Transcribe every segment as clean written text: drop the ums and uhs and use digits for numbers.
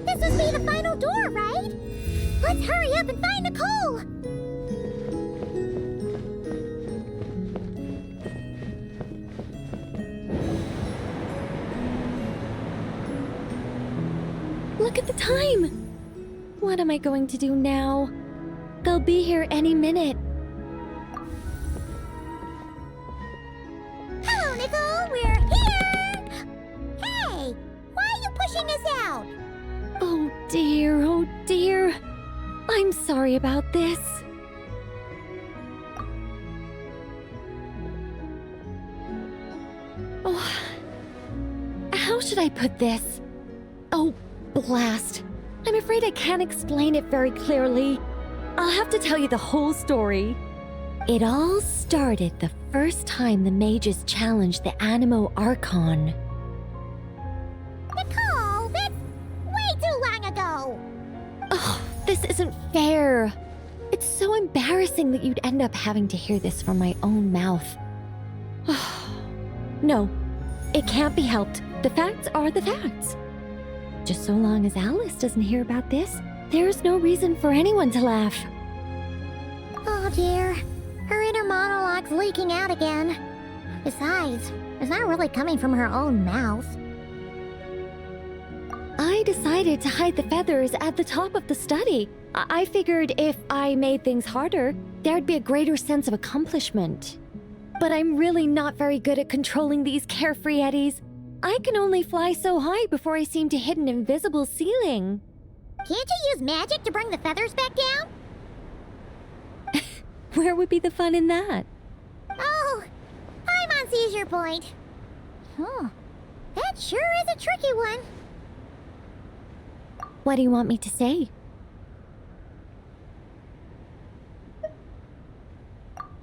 This must be the final door, right? Let's hurry up and find Nicole! Look at the time! What am I going to do now? They'll be here any minute. Hello, Nicole! We're here! Hey! Why are you pushing us out? Oh dear. I'm sorry about this. Oh, how should I put this? Oh, blast. I'm afraid I can't explain it very clearly. I'll have to tell you the whole story. It all started the first time the mages challenged the Animo Archon. Nicole, that's way too long ago! Oh, this isn't fair. It's so embarrassing that you'd end up having to hear this from my own mouth. No, it can't be helped. The facts are the facts. Just so long as Alice doesn't hear about this, there's no reason for anyone to laugh. Oh dear. Her inner monologue's leaking out again. Besides, it's not really coming from her own mouth. I decided to hide the feathers at the top of the study. I figured if I made things harder, there'd be a greater sense of accomplishment. But I'm really not very good at controlling these carefree eddies. I can only fly so high before I seem to hit an invisible ceiling. Can't you use magic to bring the feathers back down? Where would be the fun in that? Oh, I'm on seizure point. Huh. That sure is a tricky one. What do you want me to say?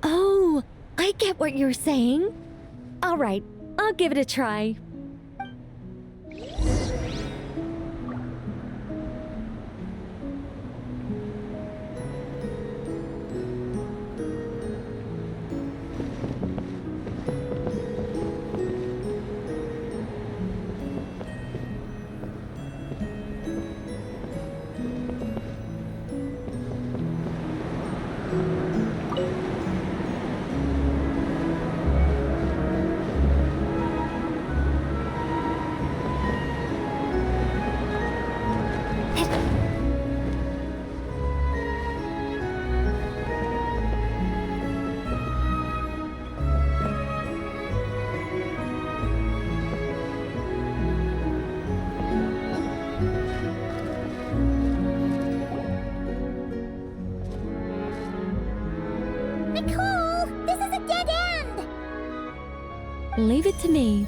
Oh, I get what you're saying. All right, I'll give it a try. Nicole, this is a dead end! Leave it to me.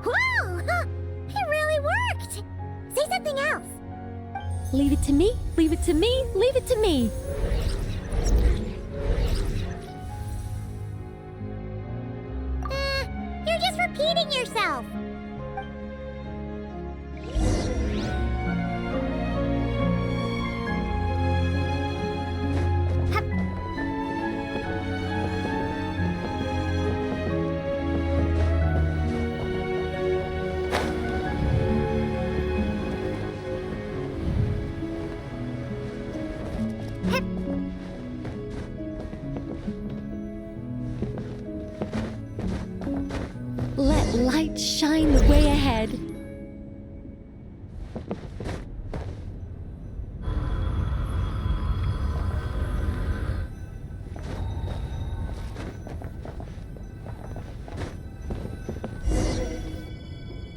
Whoa! It really worked! Say something else. Leave it to me, leave it to me, leave it to me. You're just repeating yourself. shine the way ahead.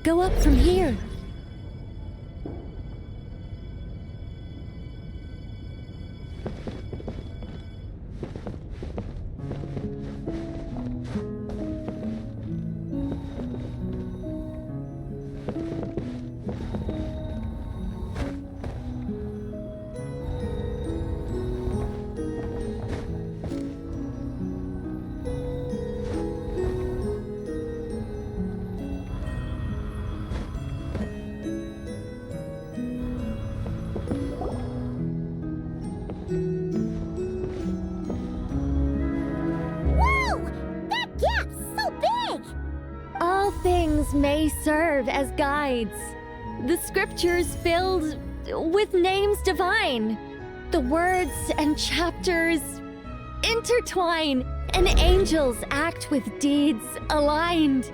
Go up from here. All things may serve as guides. The scriptures filled with names divine. The words and chapters intertwine, and angels act with deeds aligned.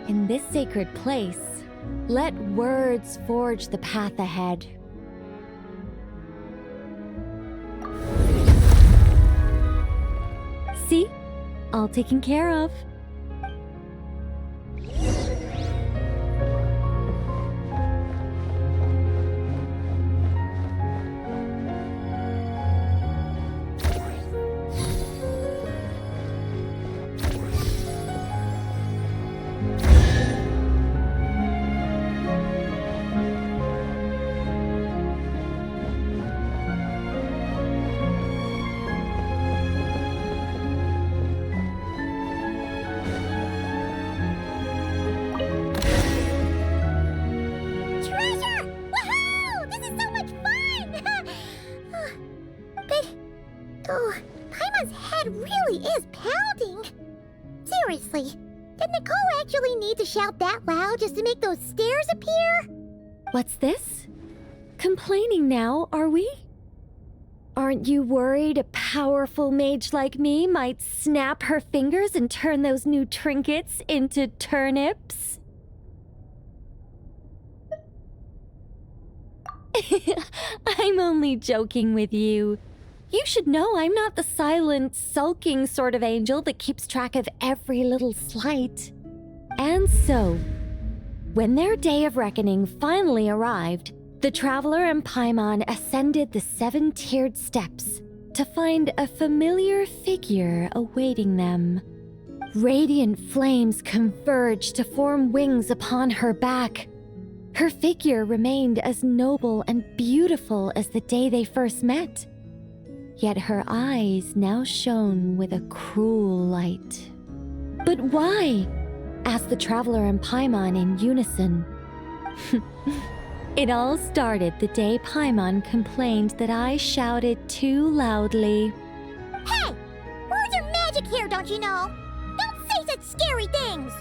In this sacred place, let words forge the path ahead. See? All taken care of. Really is pounding. Seriously, did Nicole actually need to shout that loud just to make those stairs appear? What's this? Complaining now, are we? Aren't you worried a powerful mage like me might snap her fingers and turn those new trinkets into turnips? I'm only joking with you. You should know I'm not the silent, sulking sort of angel that keeps track of every little slight. And so, when their day of reckoning finally arrived, the traveler and Paimon ascended the 7-tiered steps to find a familiar figure awaiting them. Radiant flames converged to form wings upon her back. Her figure remained as noble and beautiful as the day they first met. Yet her eyes now shone with a cruel light. But why? Asked the traveler and Paimon in unison. It all started the day Paimon complained that I shouted too loudly. Hey! Words are magic here, don't you know? Don't say such scary things!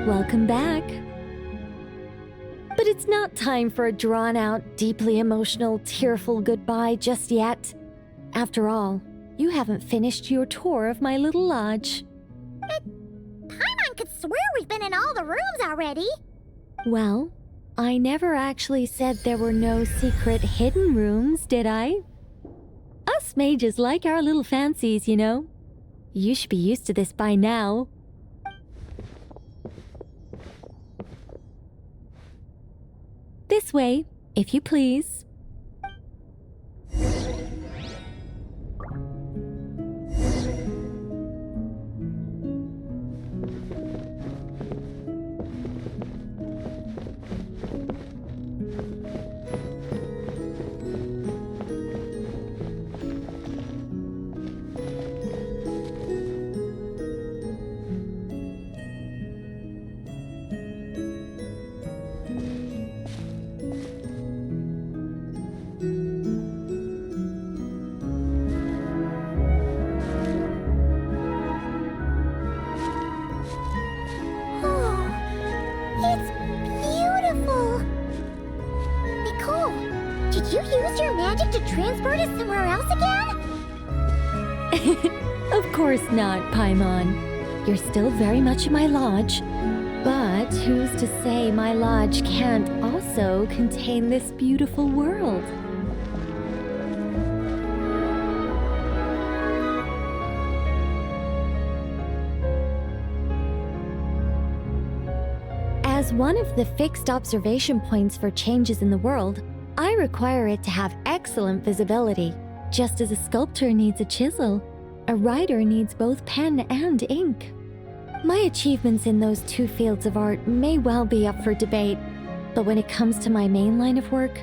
Welcome back. But it's not time for a drawn-out, deeply emotional, tearful goodbye just yet. After all, you haven't finished your tour of my little lodge. Paimon could swear we've been in all the rooms already. Well, I never actually said there were no secret hidden rooms, did I? Us mages like our little fancies, you know. You should be used to this by now. This way, If you please. Oh, it's beautiful. Nicole, did you use your magic to transport us somewhere else again? Of course not, Paimon. You're still very much in my lodge. But who's to say my lodge can't also contain this beautiful world? As one of the fixed observation points for changes in the world, I require it to have excellent visibility. Just as a sculptor needs a chisel, a writer needs both pen and ink. My achievements in those two fields of art may well be up for debate, but when it comes to my main line of work,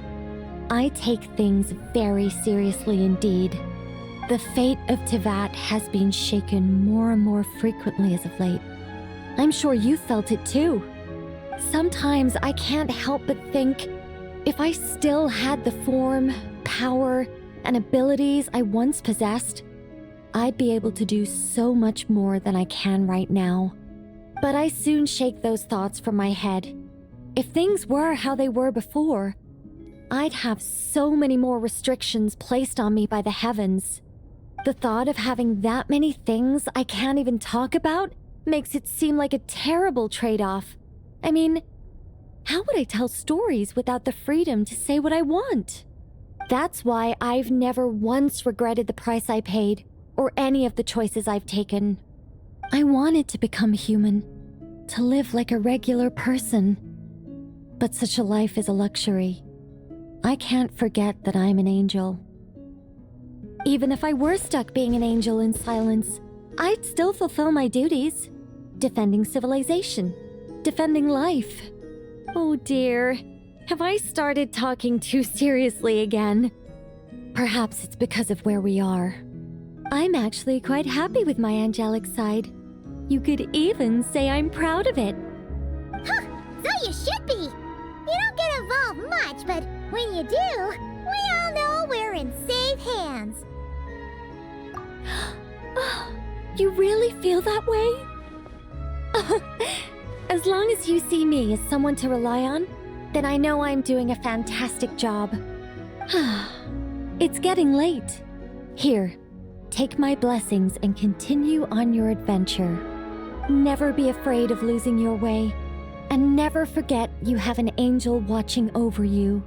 I take things very seriously indeed. The fate of Tivat has been shaken more and more frequently as of late. I'm sure you felt it too. Sometimes I can't help but think, if I still had the form, power, and abilities I once possessed, I'd be able to do so much more than I can right now. But I soon shake those thoughts from my head. If things were how they were before, I'd have so many more restrictions placed on me by the heavens. The thought of having that many things I can't even talk about makes it seem like a terrible trade-off. I mean, how would I tell stories without the freedom to say what I want? That's why I've never once regretted the price I paid or any of the choices I've taken. I wanted to become human, to live like a regular person. But such a life is a luxury. I can't forget that I'm an angel. Even if I were stuck being an angel in silence, I'd still fulfill my duties. Defending civilization, defending life. Oh dear, have I started talking too seriously again? Perhaps it's because of where we are. I'm actually quite happy with my angelic side. You could even say I'm proud of it. Huh, so you should be. You don't get involved much, but when you do, we all know we're in safe hands. You really feel that way? As long as you see me as someone to rely on, then I know I'm doing a fantastic job. It's getting late. Here, take my blessings and continue on your adventure. Never be afraid of losing your way, and never forget you have an angel watching over you.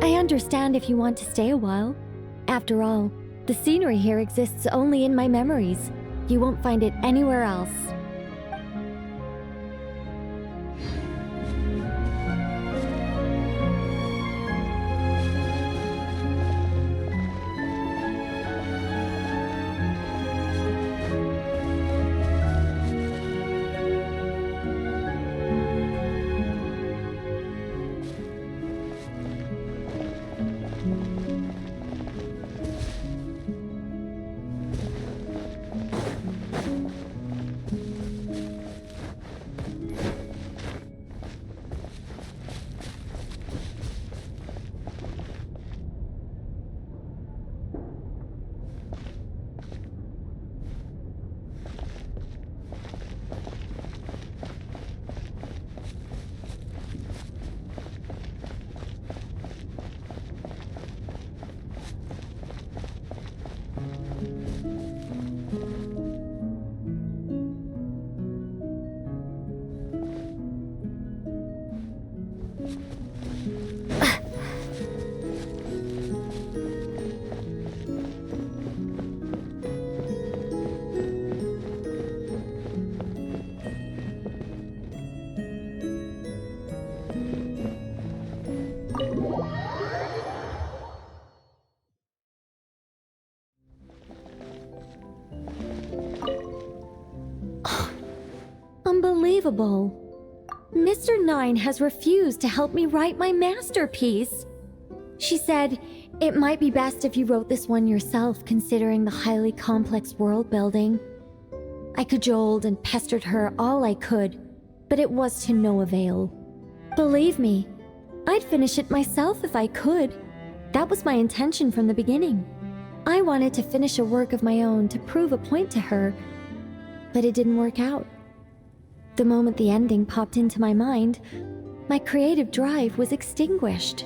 I understand if you want to stay a while. After all, the scenery here exists only in my memories. You won't find it anywhere else. Unbelievable. Mr. Nine has refused to help me write my masterpiece. She said, it might be best if you wrote this one yourself, considering the highly complex world building. I cajoled and pestered her all I could, but it was to no avail. Believe me, I'd finish it myself if I could. That was my intention from the beginning. I wanted to finish a work of my own to prove a point to her, but it didn't work out. The moment the ending popped into my mind, my creative drive was extinguished.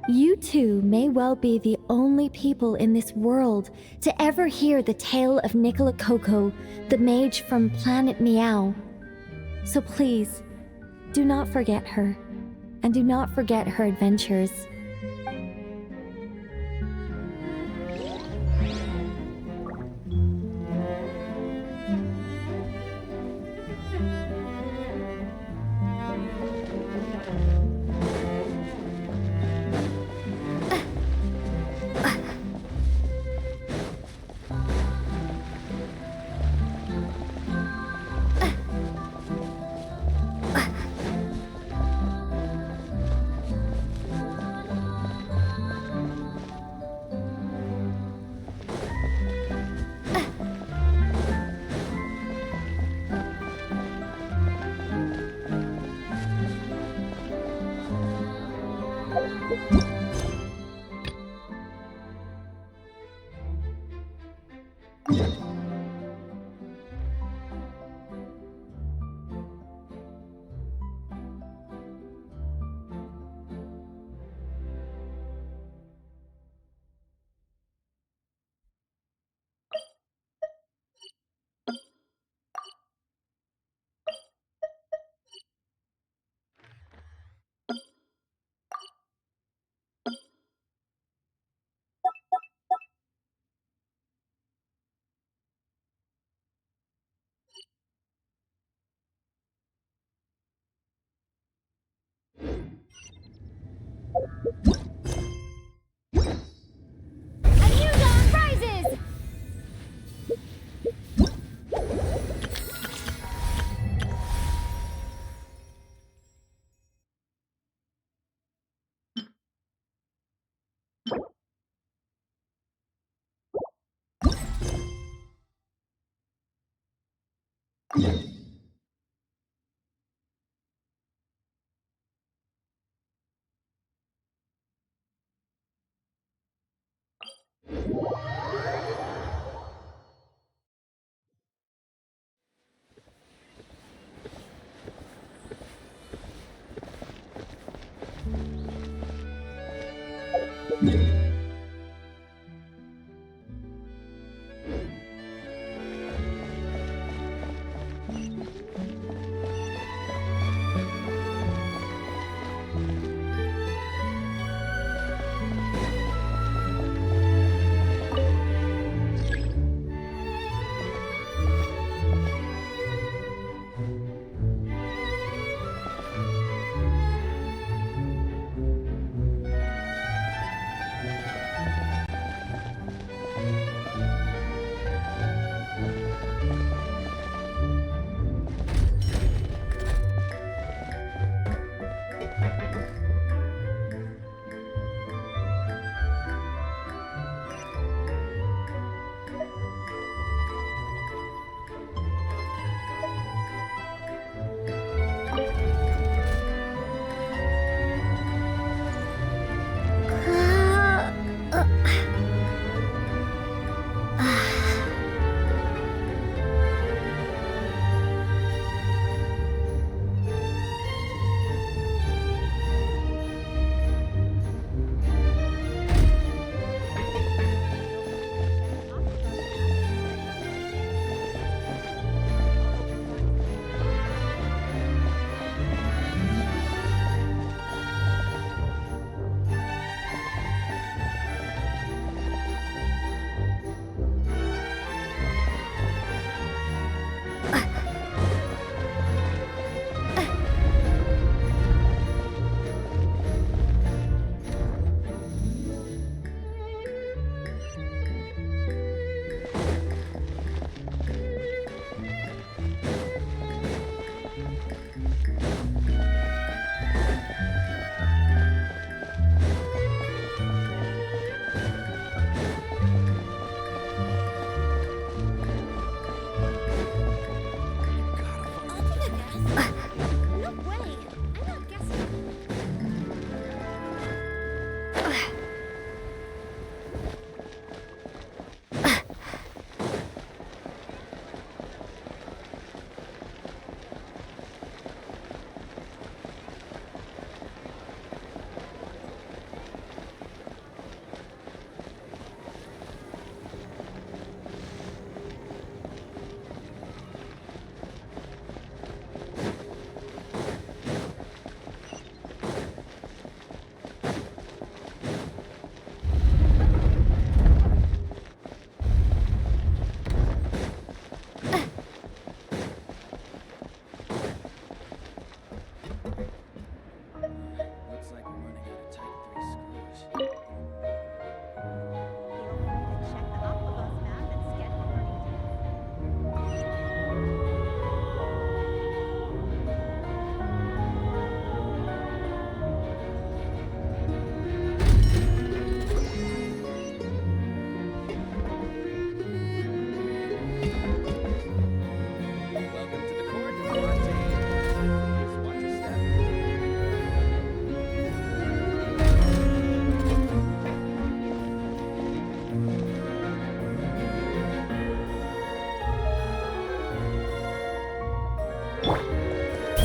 You two may well be the only people in this world to ever hear the tale of Nicola Coco, the mage from Planet Meow. So please, do not forget her, and do not forget her adventures.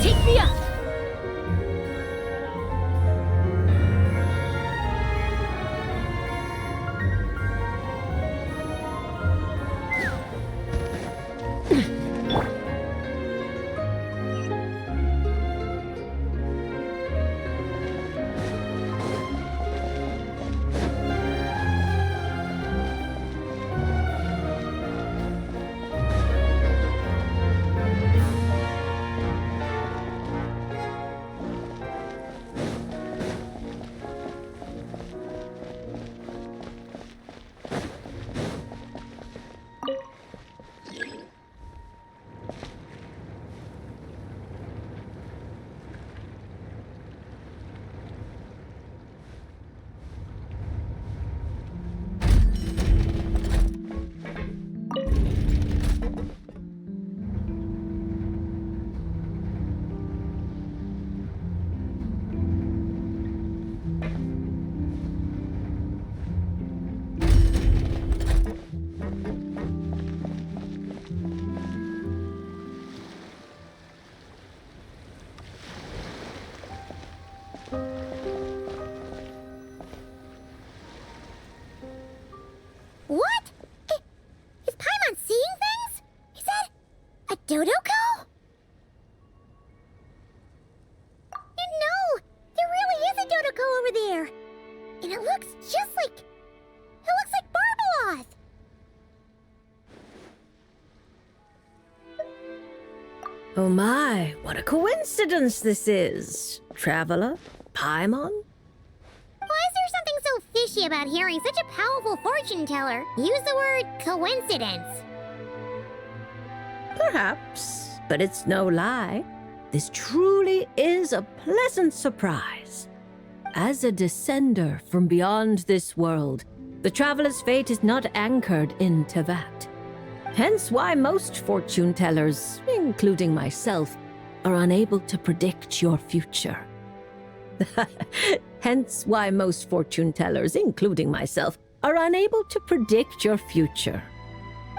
Take me up! What? Is Paimon seeing things? Is that a Dodoko? No, there really is a Dodoko over there. And it looks just like... It looks like Barbaloth. Oh my, what a coincidence this is. Traveler? Paimon? Why is there something so fishy about hearing such a powerful fortune teller use the word coincidence? Perhaps, but it's no lie. This truly is a pleasant surprise. As a descender from beyond this world, the traveler's fate is not anchored in Tevat. Hence why most fortune tellers, including myself, are unable to predict your future. Hence why most fortune tellers, including myself, are unable to predict your future.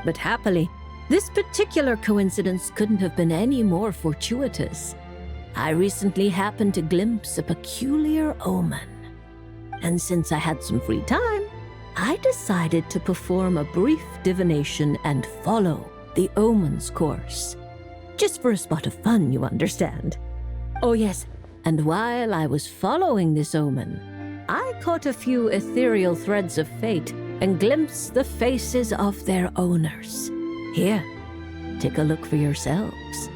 But happily, this particular coincidence couldn't have been any more fortuitous. I recently happened to glimpse a peculiar omen. And since I had some free time, I decided to perform a brief divination and follow the omen's course. Just for a spot of fun, you understand. Oh yes, and while I was following this omen, I caught a few ethereal threads of fate and glimpsed the faces of their owners. Here, take a look for yourselves.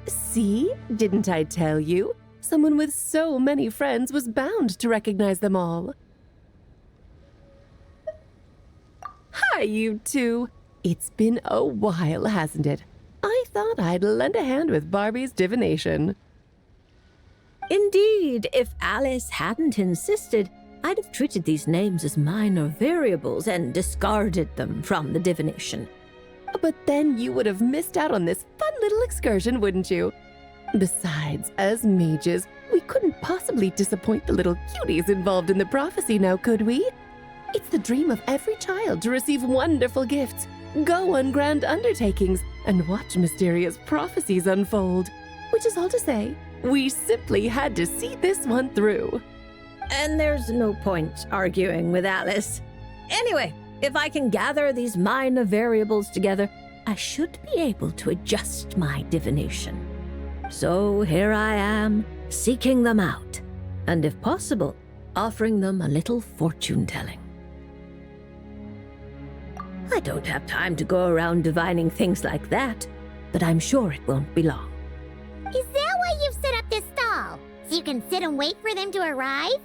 See? Didn't I tell you? Someone with so many friends was bound to recognize them all. Hi, you two. It's been a while, hasn't it? I thought I'd lend a hand with Barbie's divination. Indeed, if Alice hadn't insisted, I'd have treated these names as minor variables and discarded them from the divination. But then you would have missed out on this fun little excursion, wouldn't you? Besides, as mages, we couldn't possibly disappoint the little cuties involved in the prophecy now, could we? It's the dream of every child to receive wonderful gifts, go on grand undertakings, and watch mysterious prophecies unfold. Which is all to say, we simply had to see this one through. And there's no point arguing with Alice. Anyway, if I can gather these minor variables together, I should be able to adjust my divination. So here I am, seeking them out, and if possible, offering them a little fortune-telling. I don't have time to go around divining things like that, but I'm sure it won't be long. Is that why you've set up this stall? So you can sit and wait for them to arrive?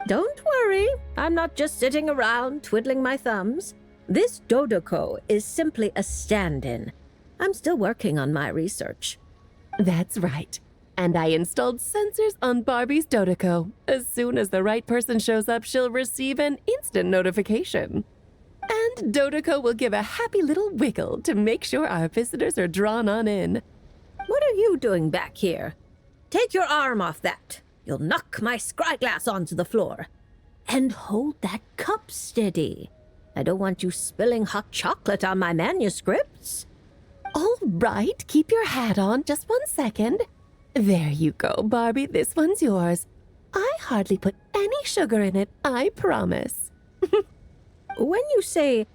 Don't worry, I'm not just sitting around twiddling my thumbs. This Dodoko is simply a stand-in. I'm still working on my research. That's right. And I installed sensors on Barbie's Dodoko. As soon as the right person shows up, she'll receive an instant notification. And Dodoko will give a happy little wiggle to make sure our visitors are drawn on in. What are you doing back here? Take your arm off that. You'll knock my scryglass onto the floor. And hold that cup steady. I don't want you spilling hot chocolate on my manuscripts. All right, keep your hat on. Just 1 second. There you go, Barbie. This one's yours. I hardly put any sugar in it, I promise. When you say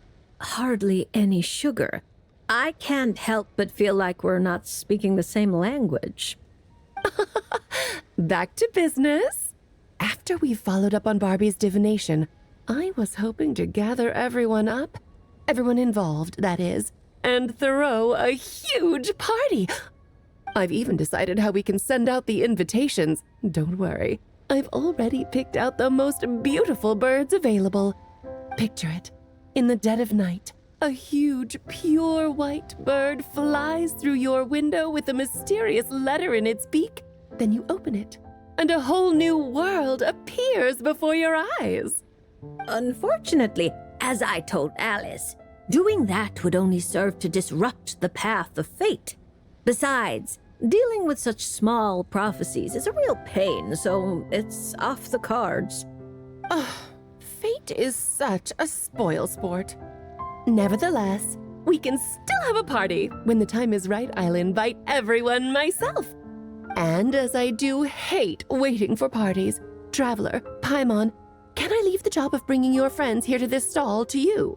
hardly any sugar, I can't help but feel like we're not speaking the same language. Back to business. After we followed up on Barbie's divination, I was hoping to gather everyone up, everyone involved, that is, and throw a huge party. I've even decided how we can send out the invitations. Don't worry, I've already picked out the most beautiful birds available. Picture it. In the dead of night, a huge, pure white bird flies through your window with a mysterious letter in its beak. Then you open it, and a whole new world appears before your eyes. Unfortunately, as I told Alice, doing that would only serve to disrupt the path of fate. Besides, dealing with such small prophecies is a real pain, so it's off the cards. Fate is such a spoilsport. Nevertheless, we can still have a party. When the time is right, I'll invite everyone myself. And as I do hate waiting for parties, Traveler, Paimon, can I leave the job of bringing your friends here to this stall to you?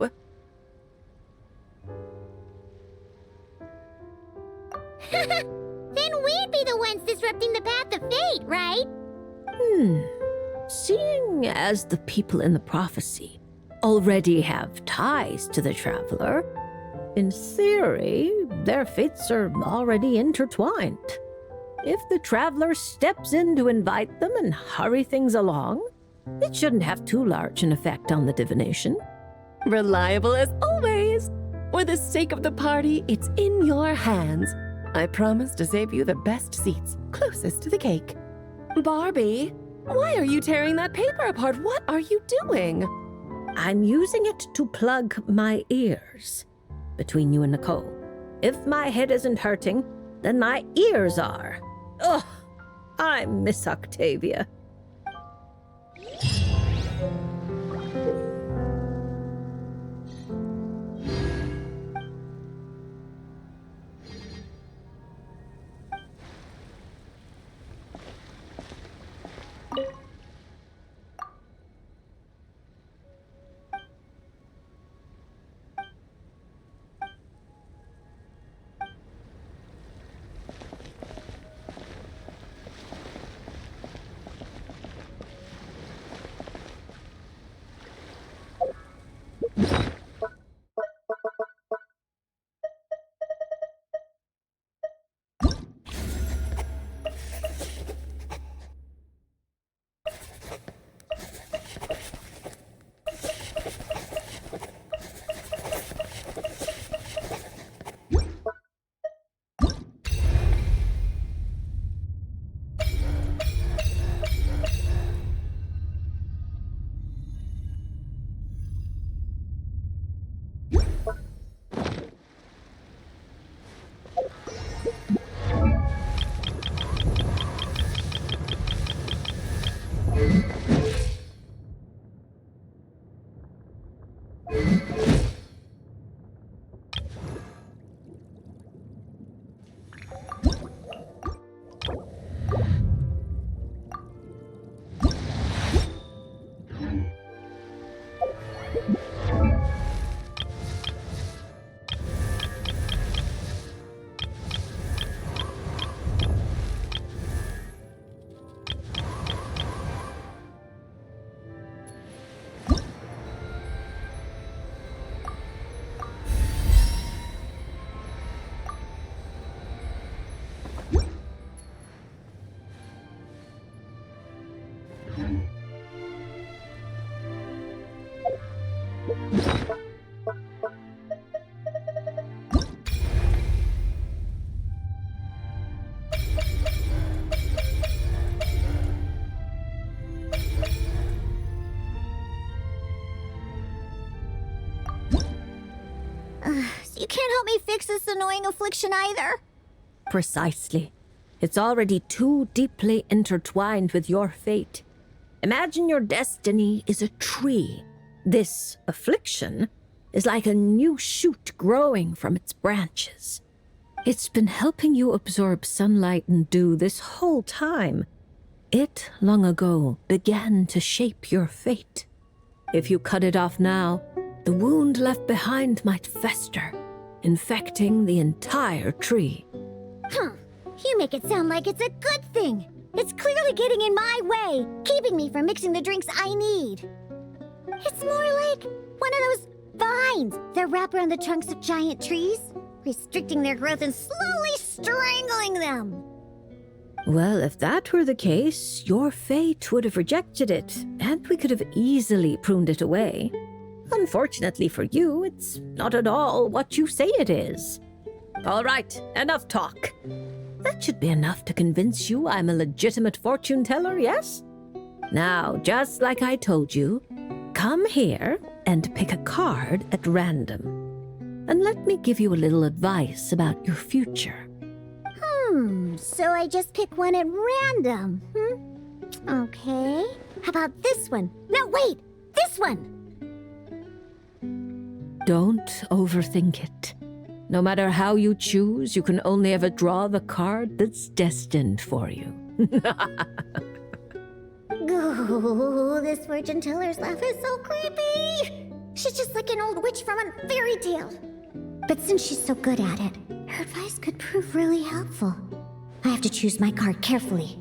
Then we'd be the ones disrupting the path of fate, right? Seeing as the people in the prophecy already have ties to the Traveler, in theory, their fates are already intertwined. If the Traveler steps in to invite them and hurry things along, it shouldn't have too large an effect on the divination. Reliable as always. For the sake of the party, it's in your hands. I promise to save you the best seats, closest to the cake. Barbie, why are you tearing that paper apart? What are you doing? I'm using it to plug my ears. Between you and Nicole, if my head isn't hurting, then my ears are. Ugh, I miss Octavia. So you can't help me fix this annoying affliction either? Precisely. It's already too deeply intertwined with your fate. Imagine your destiny is a tree. This affliction is like a new shoot growing from its branches. It's been helping you absorb sunlight and dew this whole time. It, long ago, began to shape your fate. If you cut it off now, the wound left behind might fester, infecting the entire tree. Huh. You make it sound like it's a good thing. It's clearly getting in my way, keeping me from mixing the drinks I need. It's more like one of those vines that wrap around the trunks of giant trees, restricting their growth and slowly strangling them. Well, if that were the case, your fate would have rejected it, and we could have easily pruned it away. Unfortunately for you, it's not at all what you say it is. All right, enough talk. That should be enough to convince you I'm a legitimate fortune teller, yes? Now, just like I told you, come here and pick a card at random. And let me give you a little advice about your future. So I just pick one at random, Okay. How about this one? No, wait! This one! Don't overthink it. No matter how you choose, you can only ever draw the card that's destined for you. Oh, this fortune teller's laugh is so creepy! She's just like an old witch from a fairy tale. But since she's so good at it, her advice could prove really helpful. I have to choose my card carefully.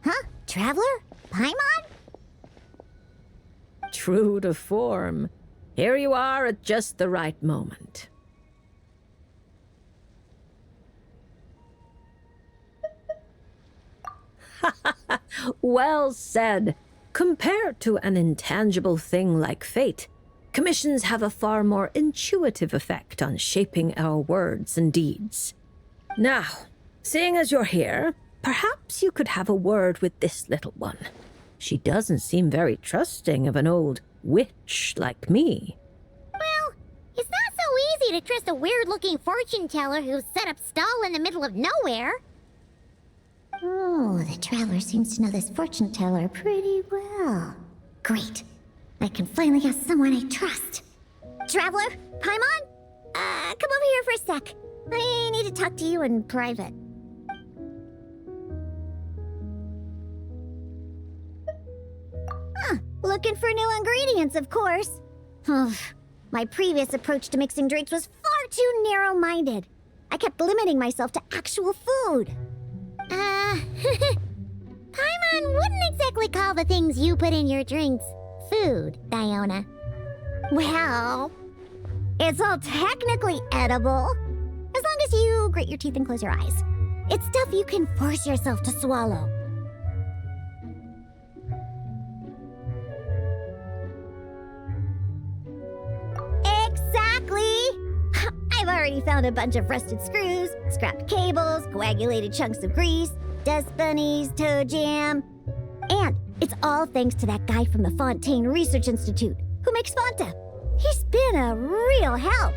Huh? Traveler? Paimon? True to form. Here you are at just the right moment. Well said. Compared to an intangible thing like fate, commissions have a far more intuitive effect on shaping our words and deeds. Now, seeing as you're here, perhaps you could have a word with this little one. She doesn't seem very trusting of an old witch like me. Well, it's not so easy to trust a weird-looking fortune teller who's set up stall in the middle of nowhere. Oh, the traveler seems to know this fortune teller pretty well. Great. I can finally have someone I trust. Traveler? Paimon? Come over here for a sec. I need to talk to you in private. Looking for new ingredients, of course. My previous approach to mixing drinks was far too narrow-minded. I kept limiting myself to actual food. Paimon wouldn't exactly call the things you put in your drinks food, Diona. Well, it's all technically edible, as long as you grit your teeth and close your eyes. It's stuff you can force yourself to swallow. Exactly! I've already found a bunch of rusted screws, scrapped cables, coagulated chunks of grease, dust bunnies, toe jam. And it's all thanks to that guy from the Fontaine Research Institute who makes Fanta. He's been a real help.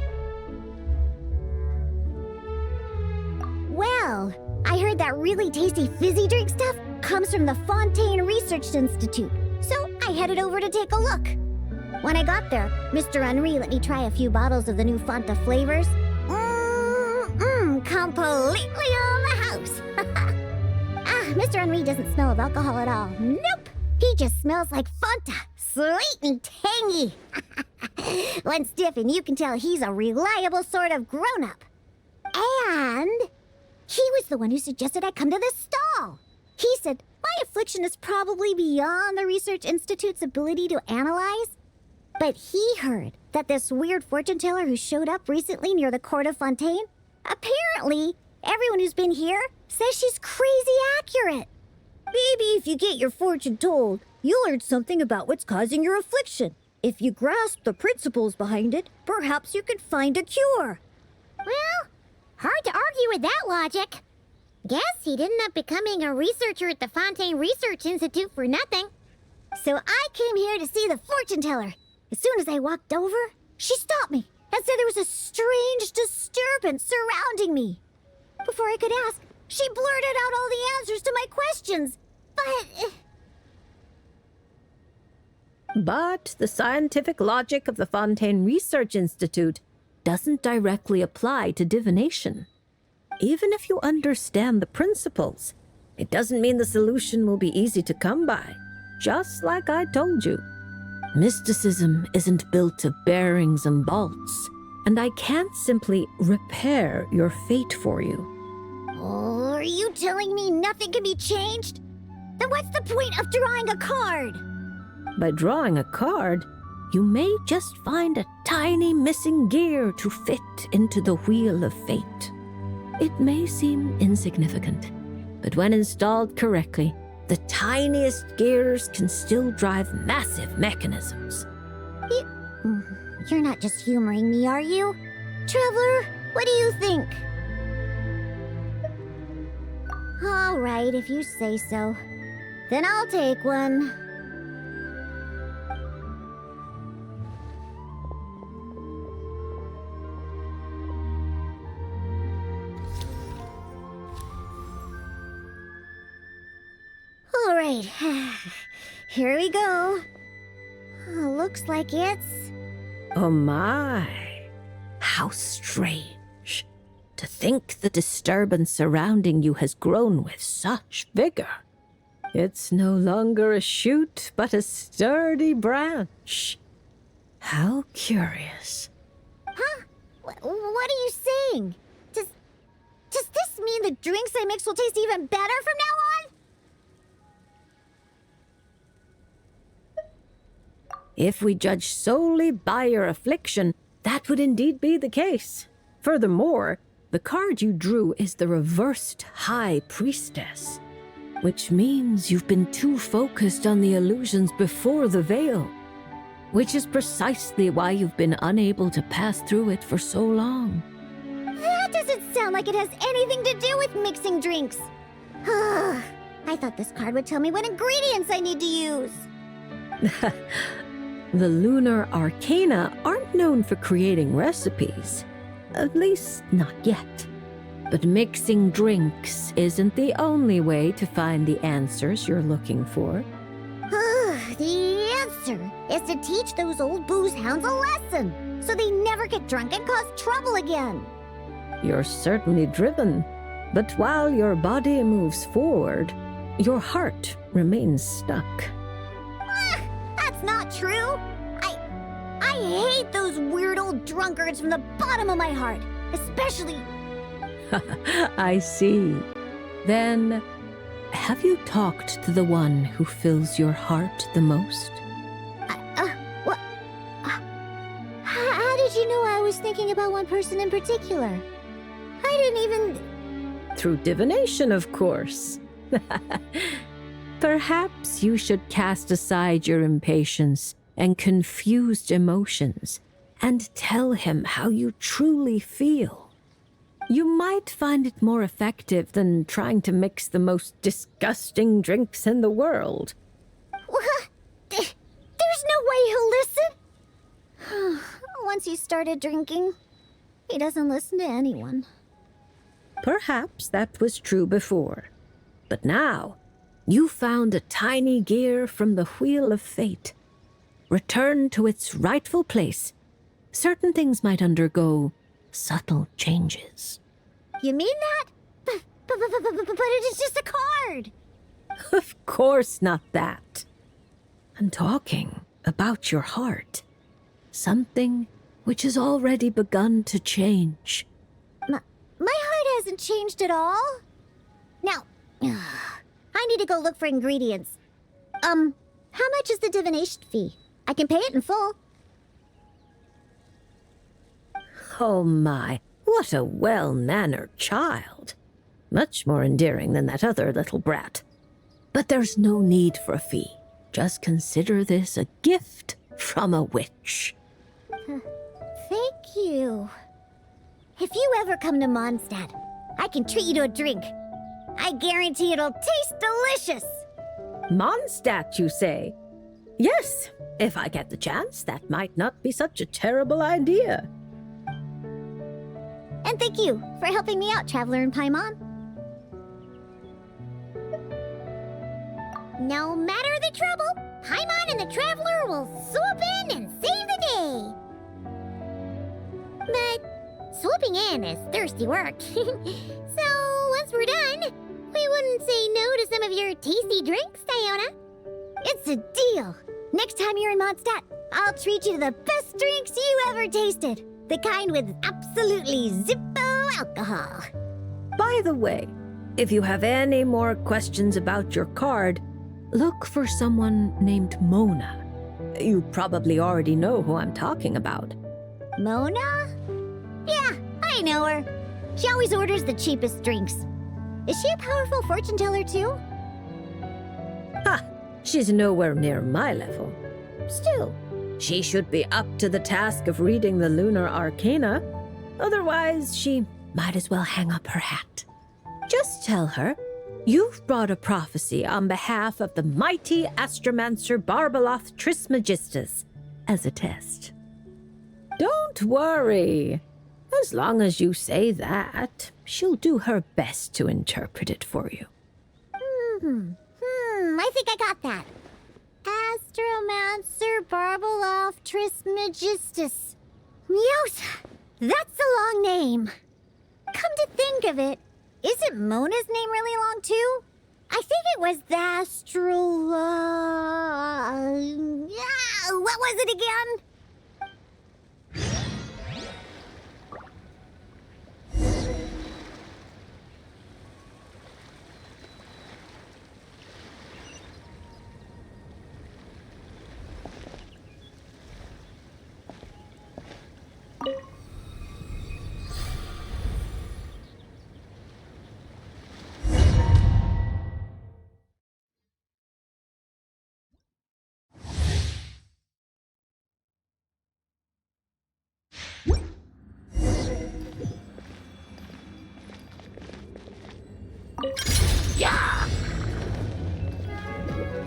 Well, I heard that really tasty fizzy drink stuff comes from the Fontaine Research Institute, so I headed over to take a look. When I got there, Mr. Henri let me try a few bottles of the new Fanta flavors. Completely on the house. Mr. Henri doesn't smell of alcohol at all. Nope. He just smells like Fanta. Sweet and tangy. One stiff and you can tell he's a reliable sort of grown-up. And he was the one who suggested I come to this stall. He said my affliction is probably beyond the Research Institute's ability to analyze. But he heard that this weird fortune teller who showed up recently near the court of Fontaine, apparently everyone who's been here says she's crazy accurate. Maybe if you get your fortune told, you'll learn something about what's causing your affliction. If you grasp the principles behind it, perhaps you can find a cure. Well, hard to argue with that logic. Guess he didn't end up becoming a researcher at the Fontaine Research Institute for nothing. So I came here to see the fortune teller. As soon as I walked over, she stopped me and said there was a strange disturbance surrounding me. Before I could ask, she blurted out all the answers to my questions. But the scientific logic of the Fontaine Research Institute doesn't directly apply to divination. Even if you understand the principles, it doesn't mean the solution will be easy to come by, just like I told you. Mysticism isn't built of bearings and bolts, and I can't simply repair your fate for you. Oh, are you telling me nothing can be changed? Then what's the point of drawing a card? By drawing a card, you may just find a tiny missing gear to fit into the wheel of fate. It may seem insignificant, but when installed correctly, the tiniest gears can still drive massive mechanisms. You're not just humoring me, are you? Traveler, what do you think? All right, if you say so. Then I'll take one. All right, here we go. Looks like it's... Oh my, how strange. To think the disturbance surrounding you has grown with such vigor. It's no longer a shoot, but a sturdy branch. How curious. Huh? What are you saying? Does this mean the drinks I mix will taste even better from now on? If we judge solely by your affliction, that would indeed be the case. Furthermore, the card you drew is the reversed High Priestess, which means you've been too focused on the illusions before the veil, which is precisely why you've been unable to pass through it for so long. That doesn't sound like it has anything to do with mixing drinks. I thought this card would tell me what ingredients I need to use. The lunar arcana aren't known for creating recipes. At least, not yet. But mixing drinks isn't the only way to find the answers you're looking for. The answer is to teach those old booze hounds a lesson, so they never get drunk and cause trouble again. You're certainly driven, but while your body moves forward, your heart remains stuck. That's not true. I hate those weird old drunkards from the bottom of my heart, especially... I see. Then, have you talked to the one who fills your heart the most? What? How did you know I was thinking about one person in particular? I didn't even... Through divination, of course. Perhaps you should cast aside your impatience and confused emotions and tell him how you truly feel. You might find it more effective than trying to mix the most disgusting drinks in the world. What? There's no way he'll listen. Once he started drinking, he doesn't listen to anyone. Perhaps that was true before. But now, you found a tiny gear from the Wheel of Fate. Return to its rightful place. Certain things might undergo subtle changes. You mean that? But it is just a card. Of course not that. I'm talking about your heart. Something which has already begun to change. My heart hasn't changed at all. Now, I need to go look for ingredients. How much is the divination fee? I can pay it in full. Oh my, what a well-mannered child. Much more endearing than that other little brat. But there's no need for a fee. Just consider this a gift from a witch. Thank you. If you ever come to Mondstadt, I can treat you to a drink. I guarantee it'll taste delicious. Mondstadt, you say? Yes, if I get the chance, that might not be such a terrible idea. And thank you for helping me out, Traveler in Paimon. No matter the trouble, Paimon and the Traveler will swoop in and save the day. But swooping in is thirsty work. So once we're done, we wouldn't say no to some of your tasty drinks, Diona. It's a deal. Next time you're in Mondstadt, I'll treat you to the best drinks you ever tasted. The kind with absolutely zippo alcohol. By the way, if you have any more questions about your card, look for someone named Mona. You probably already know who I'm talking about. Mona? Yeah, I know her. She always orders the cheapest drinks. Is she a powerful fortune teller too? Ha! She's nowhere near my level. Still, she should be up to the task of reading the lunar arcana. Otherwise, she might as well hang up her hat. Just tell her you've brought a prophecy on behalf of the mighty astromancer Barbaloth Trismegistus as a test. Don't worry. As long as you say that, she'll do her best to interpret it for you. I think I got that. Astromancer Barbaloth Trismegistus. Yosa, that's a long name. Come to think of it, isn't Mona's name really long too? I think it was the what was it again?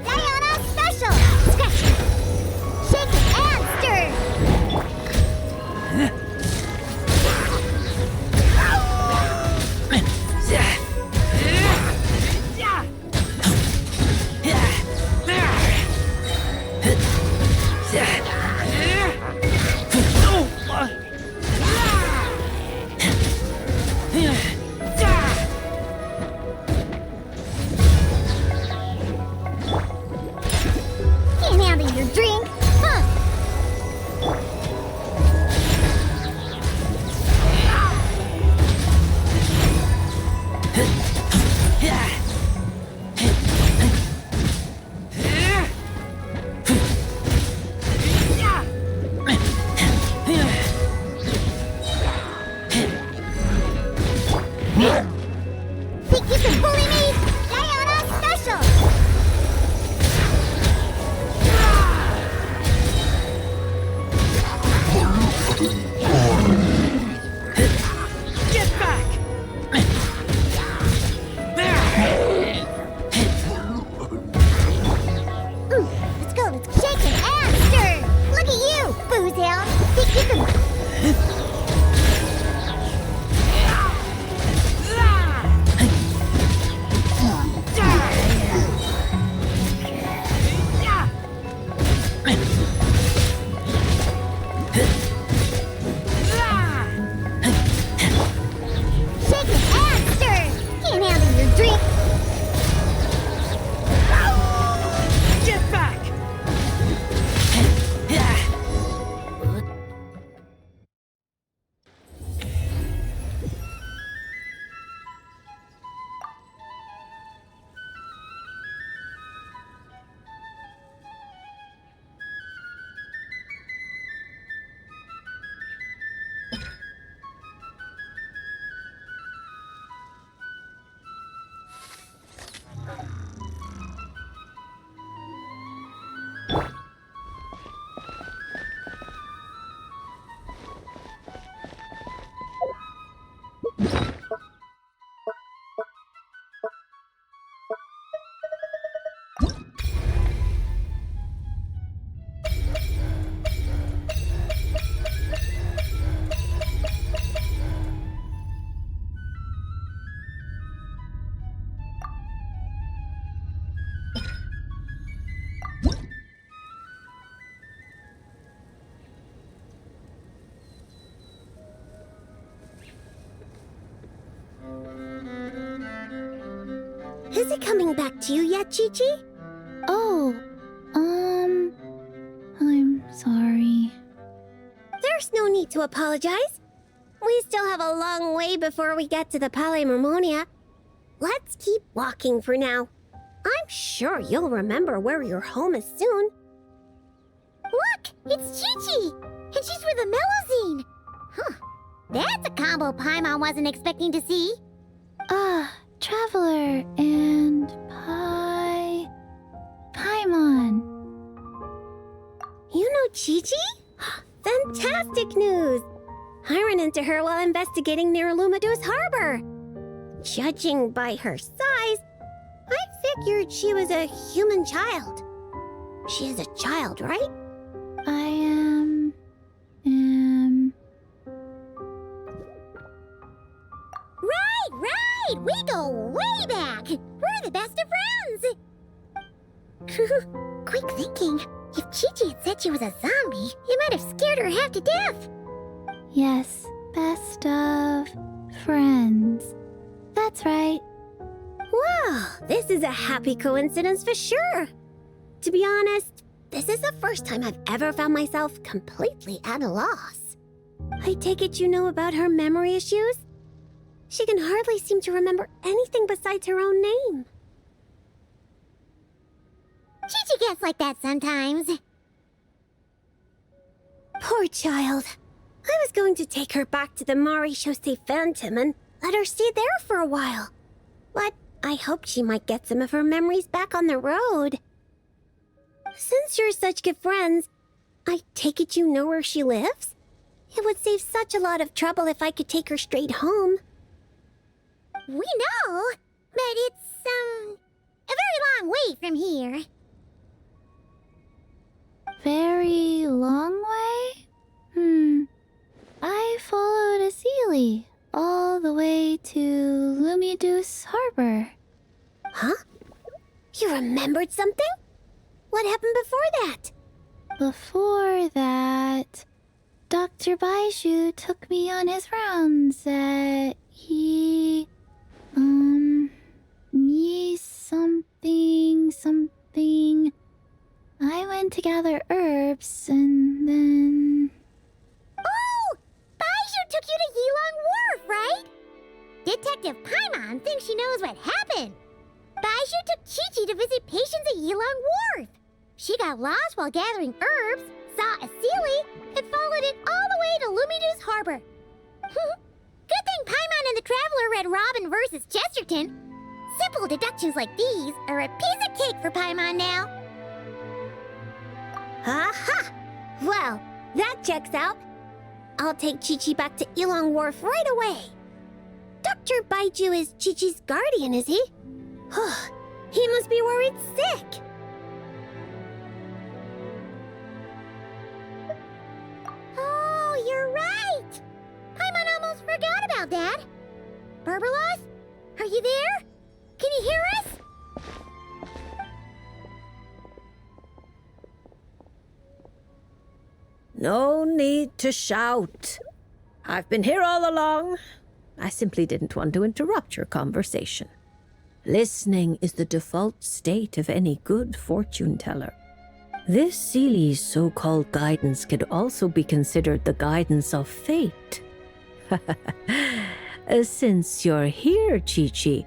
Diana Special! Scratch! Shake it and stir! Can't handle your drink, huh? Think you can bully me? Diana Special! Get back! Let's go, let's shake it and stir! Look at you, booze hound! Think you can... Is it coming back to you yet, Chi-Chi? Oh, I'm sorry. There's no need to apologize. We still have a long way before we get to the Palais Mermonia. Let's keep walking for now. I'm sure you'll remember where your home is soon. Look, it's Chi-Chi, and she's with the Melozine. Huh, that's a combo Paimon wasn't expecting to see. Traveler and Paimon. You know Chi-Chi? Fantastic news! I ran into her while investigating near Lumidu's harbor. Judging by her size, I figured she was a human child. She is a child, right? I am... Right! We go way back! We're the best of friends! Quick thinking. If Chi-Chi had said she was a zombie, it might have scared her half to death. Yes, best of friends. That's right. Wow, this is a happy coincidence for sure. To be honest, this is the first time I've ever found myself completely at a loss. I take it you know about her memory issues? She can hardly seem to remember anything besides her own name. Chi-Chi gets like that sometimes. Poor child. I was going to take her back to the Marie-Chaussee Phantom and let her stay there for a while. But I hoped she might get some of her memories back on the road. Since you're such good friends, I take it you know where she lives? It would save such a lot of trouble if I could take her straight home. We know, but it's, a very long way from here. Very long way? I followed a Sealy all the way to Lumidu's harbor. Huh? You remembered something? What happened before that? Before that, Dr. Baiju took me on his rounds at something. I went to gather herbs and then... Oh! Baiju took you to Yilong Wharf, right? Detective Paimon thinks she knows what happened. Baiju took Chi-Chi to visit patients at Yilong Wharf. She got lost while gathering herbs, saw a Sealy, and followed it all the way to Lumidu's harbor. Good thing Paimon and the Traveler read Robin versus Chesterton. Simple deductions like these are a piece of cake for Paimon now. Aha! Well, that checks out. I'll take Chi-Chi back to Yilong Wharf right away. Dr. Baiju is Chi-Chi's guardian, is he? He must be worried sick. Oh, you're right. Paimon almost forgot about that. Berbelos, are you there? Can you hear us? No need to shout. I've been here all along. I simply didn't want to interrupt your conversation. Listening is the default state of any good fortune teller. This Seely's so-called guidance could also be considered the guidance of fate. Since you're here, Chi-Chi,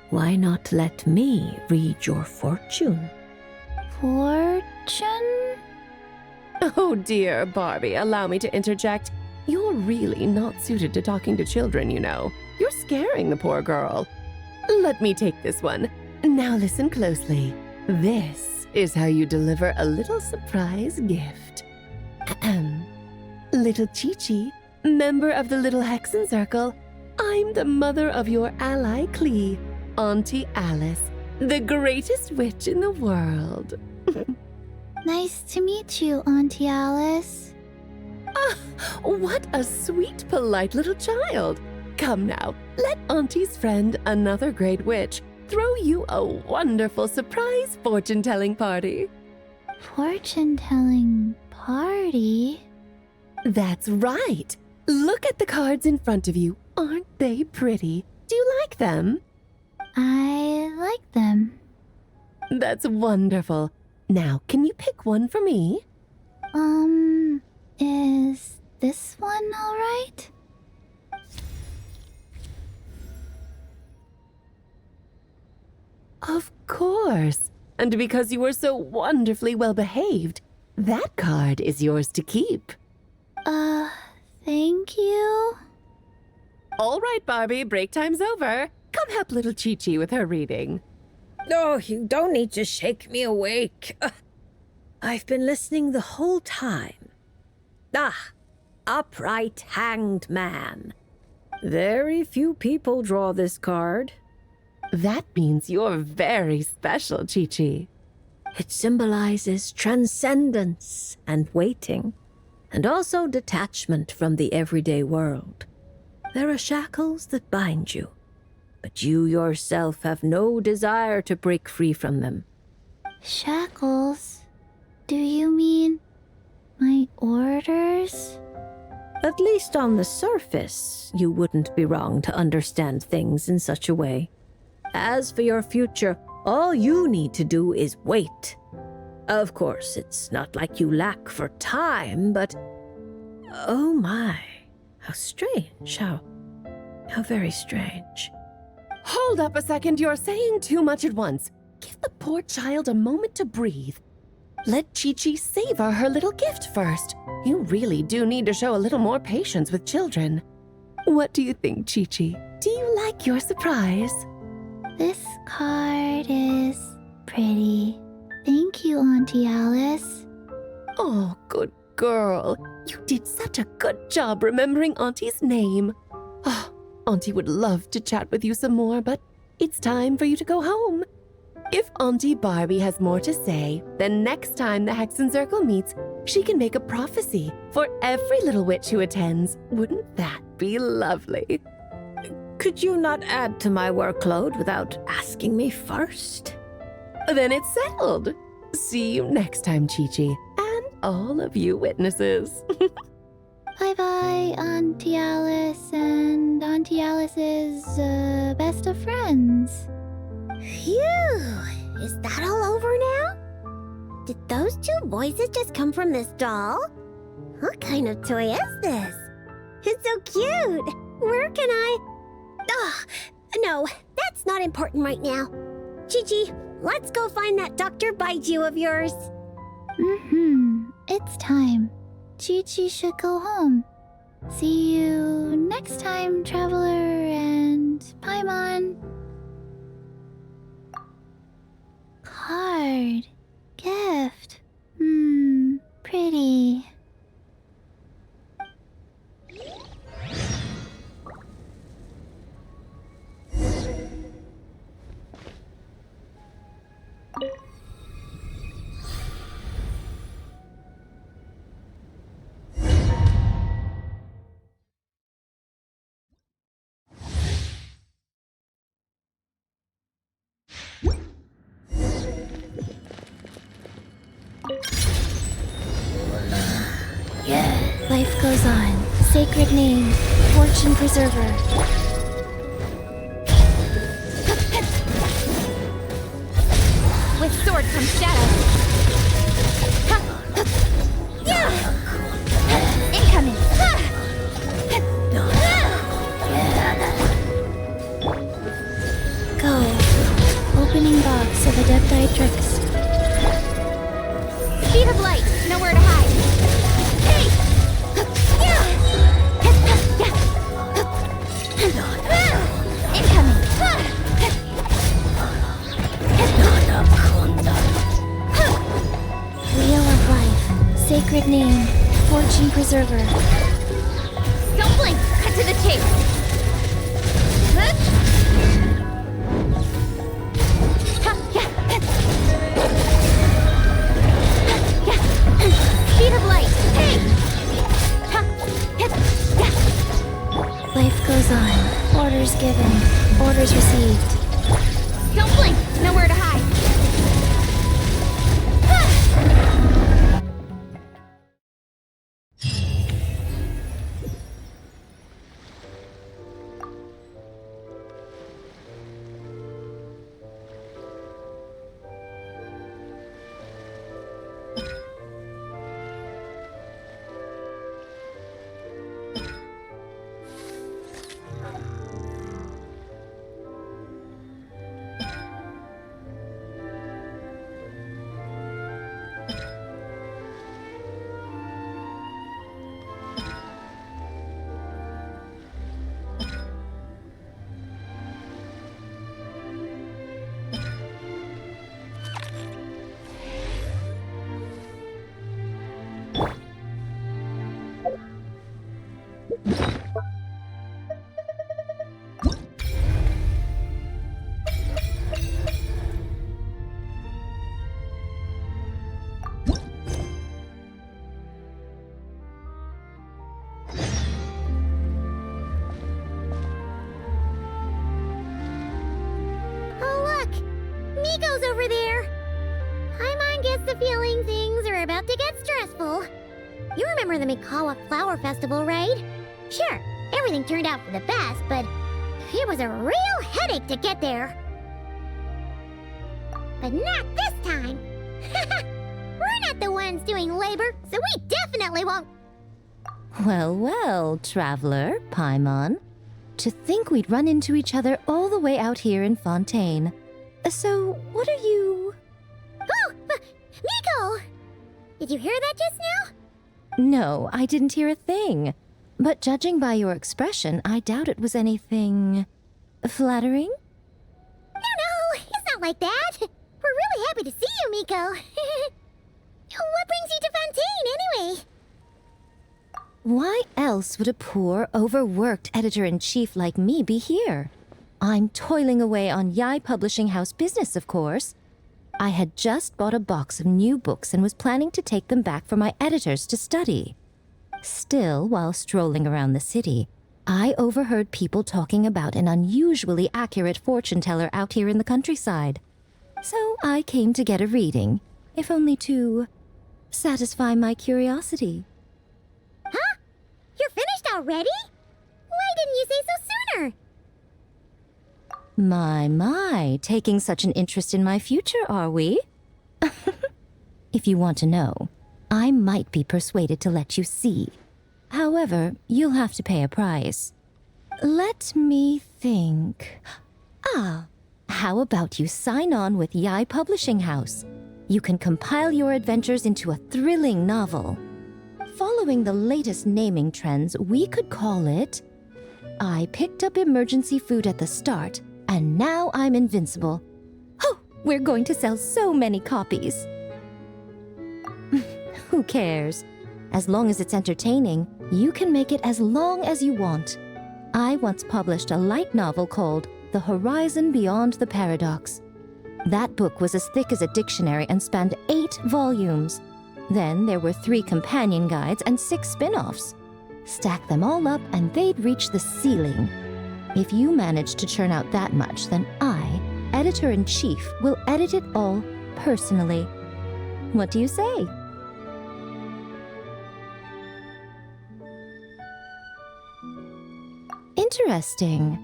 why not let me read your fortune? Fortune? Oh dear, Barbie, allow me to interject. You're really not suited to talking to children, you know. You're scaring the poor girl. Let me take this one. Now listen closely. This is how you deliver a little surprise gift. Ahem. Little Chi-Chi, member of the Little Hexen Circle, I'm the mother of your ally Klee, Auntie Alice, the greatest witch in the world. Nice to meet you, Auntie Alice. Ah, what a sweet, polite little child. Come now, let Auntie's friend, another great witch, throw you a wonderful surprise fortune-telling party. Fortune-telling party? That's right. Look at the cards in front of you. Aren't they pretty? Do you like them? I like them. That's wonderful. Now, can you pick one for me? Is this one alright? Of course. And because you were so wonderfully well behaved, that card is yours to keep. Thank you? All right, Barbie, break time's over. Come help little Chi-Chi with her reading. Oh, you don't need to shake me awake. I've been listening the whole time. Ah, upright hanged man. Very few people draw this card. That means you're very special, Chi-Chi. It symbolizes transcendence and waiting, and also detachment from the everyday world. There are shackles that bind you, but you yourself have no desire to break free from them. Shackles? Do you mean my orders? At least on the surface, you wouldn't be wrong to understand things in such a way. As for your future, all you need to do is wait. Of course, it's not like you lack for time, but... Oh my, how strange, how very strange. Hold up a second, you're saying too much at once. Give the poor child a moment to breathe. Let Chi-Chi savor her little gift first. You really do need to show a little more patience with children. What do you think, Chi-Chi? Do you like your surprise? This card is pretty. Thank you, Auntie Alice. Oh, good girl. You did such a good job remembering Auntie's name. Oh, Auntie would love to chat with you some more, but it's time for you to go home. If Auntie Barbie has more to say, then next time the Hexen Circle meets, she can make a prophecy for every little witch who attends. Wouldn't that be lovely? Could you not add to my workload without asking me first? Then it's settled. See you next time, Chi-Chi, and all of you witnesses. Bye-bye, Auntie Alice and Auntie Alice's, best of friends. Phew! Is that all over now? Did those two voices just come from this doll? What kind of toy is this? It's so cute! Where can I... Ugh! No, that's not important right now. Chi-Chi, let's go find that Dr. Baiju of yours. It's time. Chi-Chi should go home. See you next time, Traveler and Paimon. Card. Gift. Pretty. Life goes on. Sacred name. Fortune preserver. With sword comes shadow. Incoming. Go. Opening box of Adepti-Trix. Speed of light. Nowhere to hide. Hey! Incoming. Wheel of life. Sacred name. Fortune preserver. Don't blink. Cut to the chase. Speed of light. Hey! Life goes on. Orders given. Orders received. Don't blink. Nowhere to hide. a feeling things are about to get stressful. You remember the Mikawa Flower Festival, right? Sure, everything turned out for the best, but it was a real headache to get there. But not this time. We're not the ones doing labor, so we definitely won't. Well, well, traveler, Paimon. To think we'd run into each other all the way out here in Fontaine. So, what are you... Oh, Miko! Did you hear that just now? No, I didn't hear a thing. But judging by your expression, I doubt it was anything... flattering? No, it's not like that. We're really happy to see you, Miko. What brings you to Fontaine, anyway? Why else would a poor, overworked editor-in-chief like me be here? I'm toiling away on Yai Publishing House business, of course. I had just bought a box of new books and was planning to take them back for my editors to study. Still, while strolling around the city, I overheard people talking about an unusually accurate fortune teller out here in the countryside. So I came to get a reading, if only to satisfy my curiosity. Huh? You're finished already? Why didn't you say so sooner? My, taking such an interest in my future, are we? If you want to know, I might be persuaded to let you see. However, you'll have to pay a price. Let me think. How about you sign on with Yai Publishing House? You can compile your adventures into a thrilling novel. Following the latest naming trends, we could call it... I picked up emergency food at the start, and now I'm invincible. Oh, we're going to sell so many copies. Who cares? As long as it's entertaining, you can make it as long as you want. I once published a light novel called The Horizon Beyond the Paradox. That book was as thick as a dictionary and spanned 8 volumes. Then there were 3 companion guides and 6 spin-offs. Stack them all up and they'd reach the ceiling. If you manage to churn out that much, then I, editor-in-chief, will edit it all personally. What do you say? Interesting.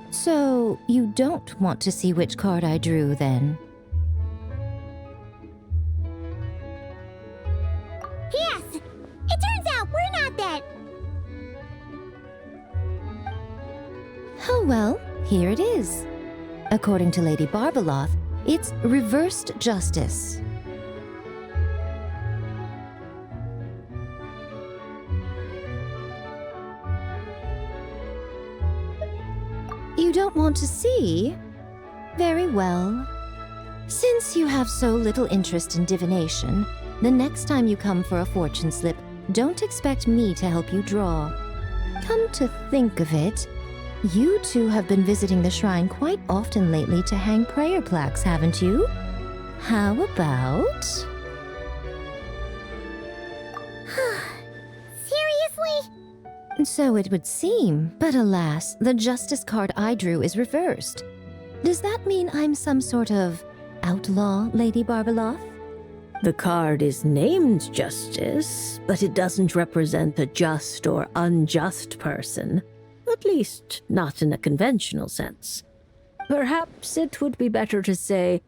So, you don't want to see which card I drew, then? Yes! It turns out we're not that... Oh well, here it is. According to Lady Barbeloth, it's reversed justice. You don't want to see? Very well. Since you have so little interest in divination, the next time you come for a fortune slip, don't expect me to help you draw. Come to think of it, you two have been visiting the shrine quite often lately to hang prayer plaques, haven't you? How about... Seriously? So it would seem, but alas, the justice card I drew is reversed. Does that mean I'm some sort of outlaw, Lady Barbeloth? The card is named Justice, but it doesn't represent a just or unjust person. At least, not in a conventional sense. Perhaps it would be better to say,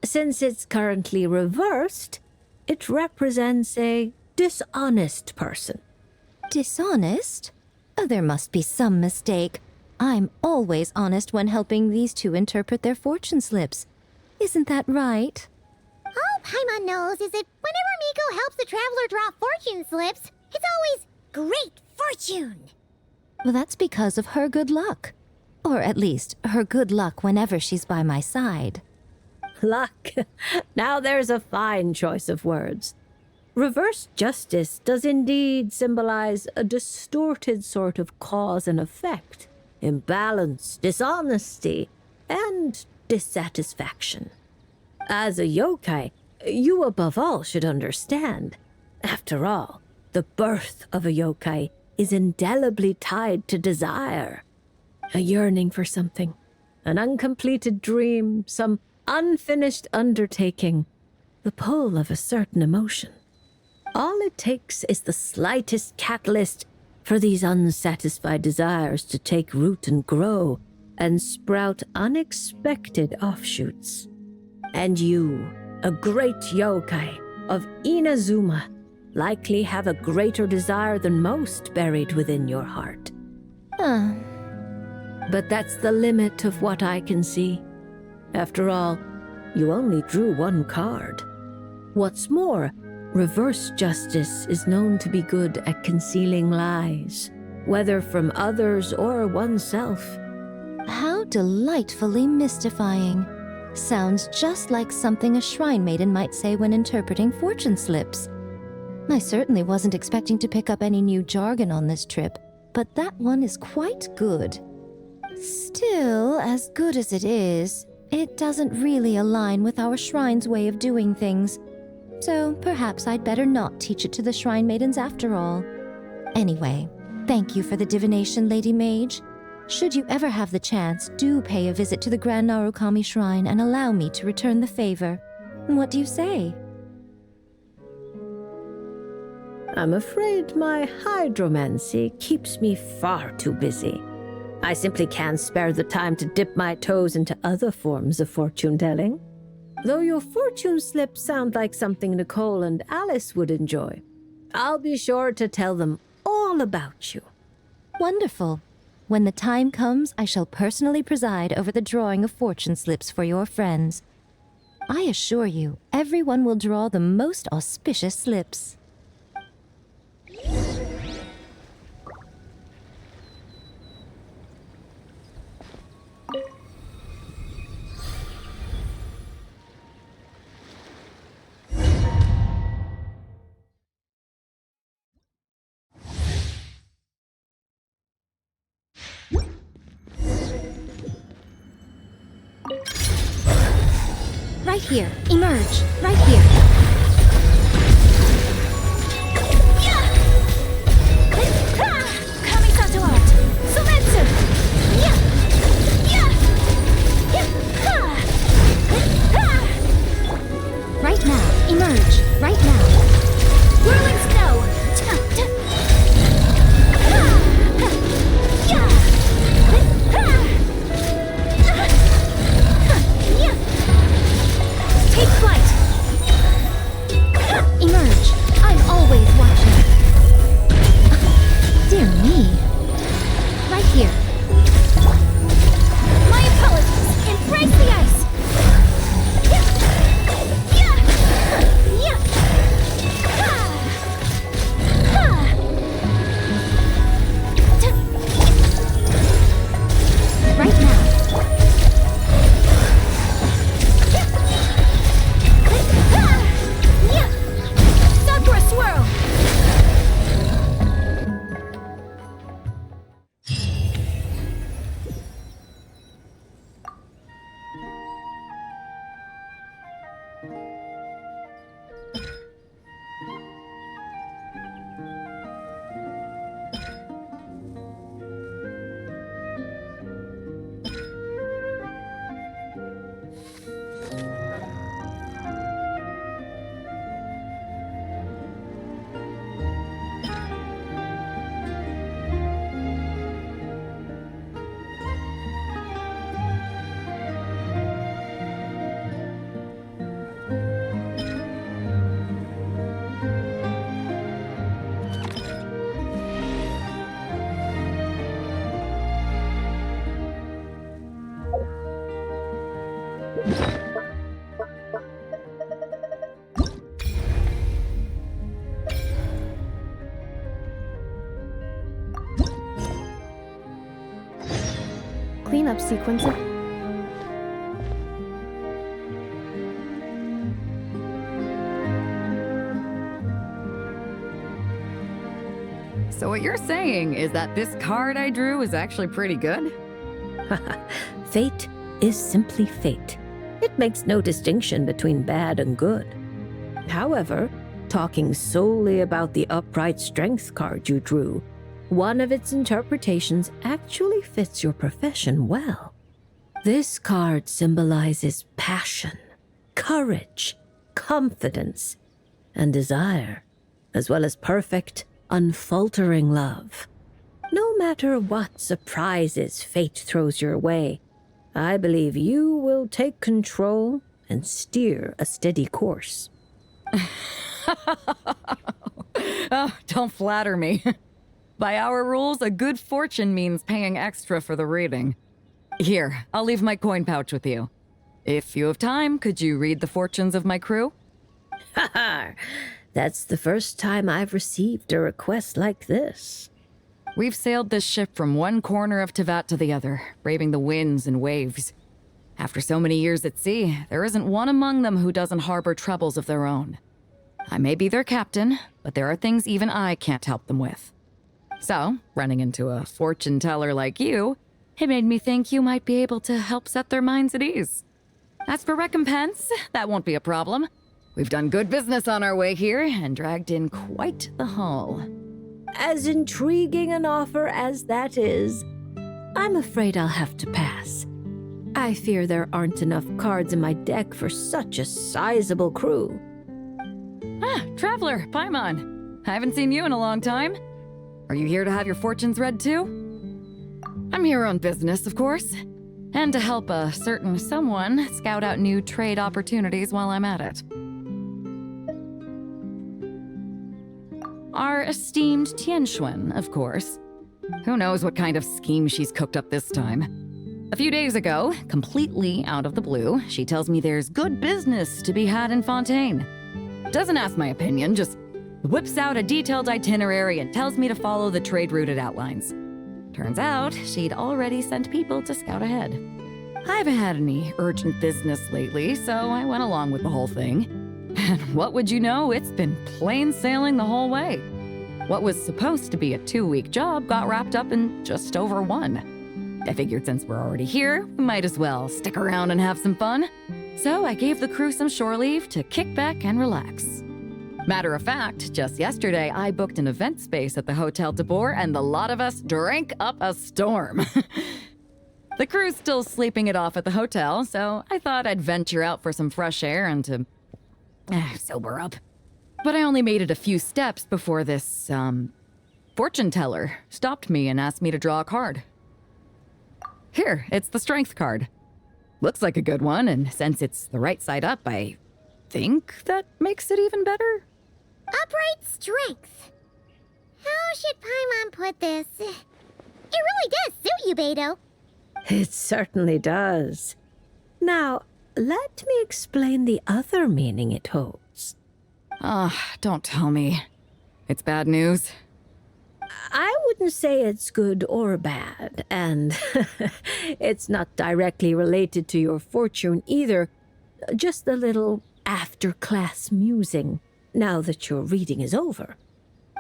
since it's currently reversed, it represents a dishonest person. Dishonest? Oh, there must be some mistake. I'm always honest when helping these two interpret their fortune slips. Isn't that right? All Paimon knows is that whenever Miko helps the traveler draw fortune slips, it's always great fortune. Well, that's because of her good luck. Or at least, her good luck whenever she's by my side. Luck. Now there's a fine choice of words. Reversed justice does indeed symbolize a distorted sort of cause and effect, imbalance, dishonesty, and dissatisfaction. As a yokai, you above all should understand. After all, the birth of a yokai is indelibly tied to desire. A yearning for something, an uncompleted dream, some unfinished undertaking. the pull of a certain emotion. All it takes is the slightest catalyst for these unsatisfied desires to take root and grow and sprout unexpected offshoots. And you, a great yokai of Inazuma, likely have a greater desire than most buried within your heart. But that's the limit of what I can see. After all, you only drew one card. What's more, reverse justice is known to be good at concealing lies, whether from others or oneself. How delightfully mystifying. Sounds just like something a shrine maiden might say when interpreting fortune slips. I certainly wasn't expecting to pick up any new jargon on this trip, but that one is quite good. Still, as good as it is, it doesn't really align with our shrine's way of doing things. So perhaps I'd better not teach it to the shrine maidens after all. Anyway, thank you for the divination, Lady Mage. Should you ever have the chance, do pay a visit to the Grand Narukami Shrine and allow me to return the favor. What do you say? I'm afraid my hydromancy keeps me far too busy. I simply can't spare the time to dip my toes into other forms of fortune-telling. Though your fortune slips sound like something Nicole and Alice would enjoy, I'll be sure to tell them all about you. Wonderful. When the time comes, I shall personally preside over the drawing of fortune slips for your friends. I assure you, everyone will draw the most auspicious slips. Right here. Emerge. Right here. Kamisato art. Sumetsu. Right now. Emerge. Right now. Whirling snow. Take flight! Emerge. I'm always watching. Dear me. Right here. My apologies. Embrace the ice. Right now. Sakura swirl! Cleanup sequence. So what you're saying is that this card I drew is actually pretty good? Fate is simply fate. It makes no distinction between bad and good. However, talking solely about the upright strength card you drew, one of its interpretations actually fits your profession well. This card symbolizes passion, courage, confidence, and desire, as well as perfect, unfaltering love. No matter what surprises fate throws your way, I believe you will take control and steer a steady course. Oh, don't flatter me. By our rules, a good fortune means paying extra for the reading. Here, I'll leave my coin pouch with you. If you have time, could you read the fortunes of my crew? Haha, that's the first time I've received a request like this. We've sailed this ship from one corner of Tevat to the other, braving the winds and waves. After so many years at sea, there isn't one among them who doesn't harbor troubles of their own. I may be their captain, but there are things even I can't help them with. So, running into a fortune teller like you, it made me think you might be able to help set their minds at ease. As for recompense, that won't be a problem. We've done good business on our way here and dragged in quite the haul. As intriguing an offer as that is, I'm afraid I'll have to pass. I fear there aren't enough cards in my deck for such a sizable crew. Ah, Traveler, Paimon. I haven't seen you in a long time. Are you here to have your fortunes read too? I'm here on business, of course. And to help a certain someone scout out new trade opportunities while I'm at it. Our esteemed Tianxuan, of course. Who knows what kind of scheme she's cooked up this time. A few days ago, completely out of the blue, she tells me there's good business to be had in Fontaine. Doesn't ask my opinion, just whips out a detailed itinerary and tells me to follow the trade route it outlines. Turns out, she'd already sent people to scout ahead. I haven't had any urgent business lately, so I went along with the whole thing. And what would you know, it's been plain sailing the whole way. What was supposed to be a 2-week job got wrapped up in just over 1. I figured since we're already here, we might as well stick around and have some fun. So I gave the crew some shore leave to kick back and relax. Matter of fact, just yesterday, I booked an event space at the Hotel de Boer, and the lot of us drank up a storm. The crew's still sleeping it off at the hotel, so I thought I'd venture out for some fresh air and to sober up. But I only made it a few steps before this, fortune teller stopped me and asked me to draw a card. Here, it's the strength card. Looks like a good one, and since it's the right side up, I think that makes it even better. Upright strength. How should Paimon put this? It really does suit you, Beto. It certainly does. Now, let me explain the other meaning it holds. Don't tell me. It's bad news. I wouldn't say it's good or bad, and it's not directly related to your fortune either. Just a little after-class musing, now that your reading is over.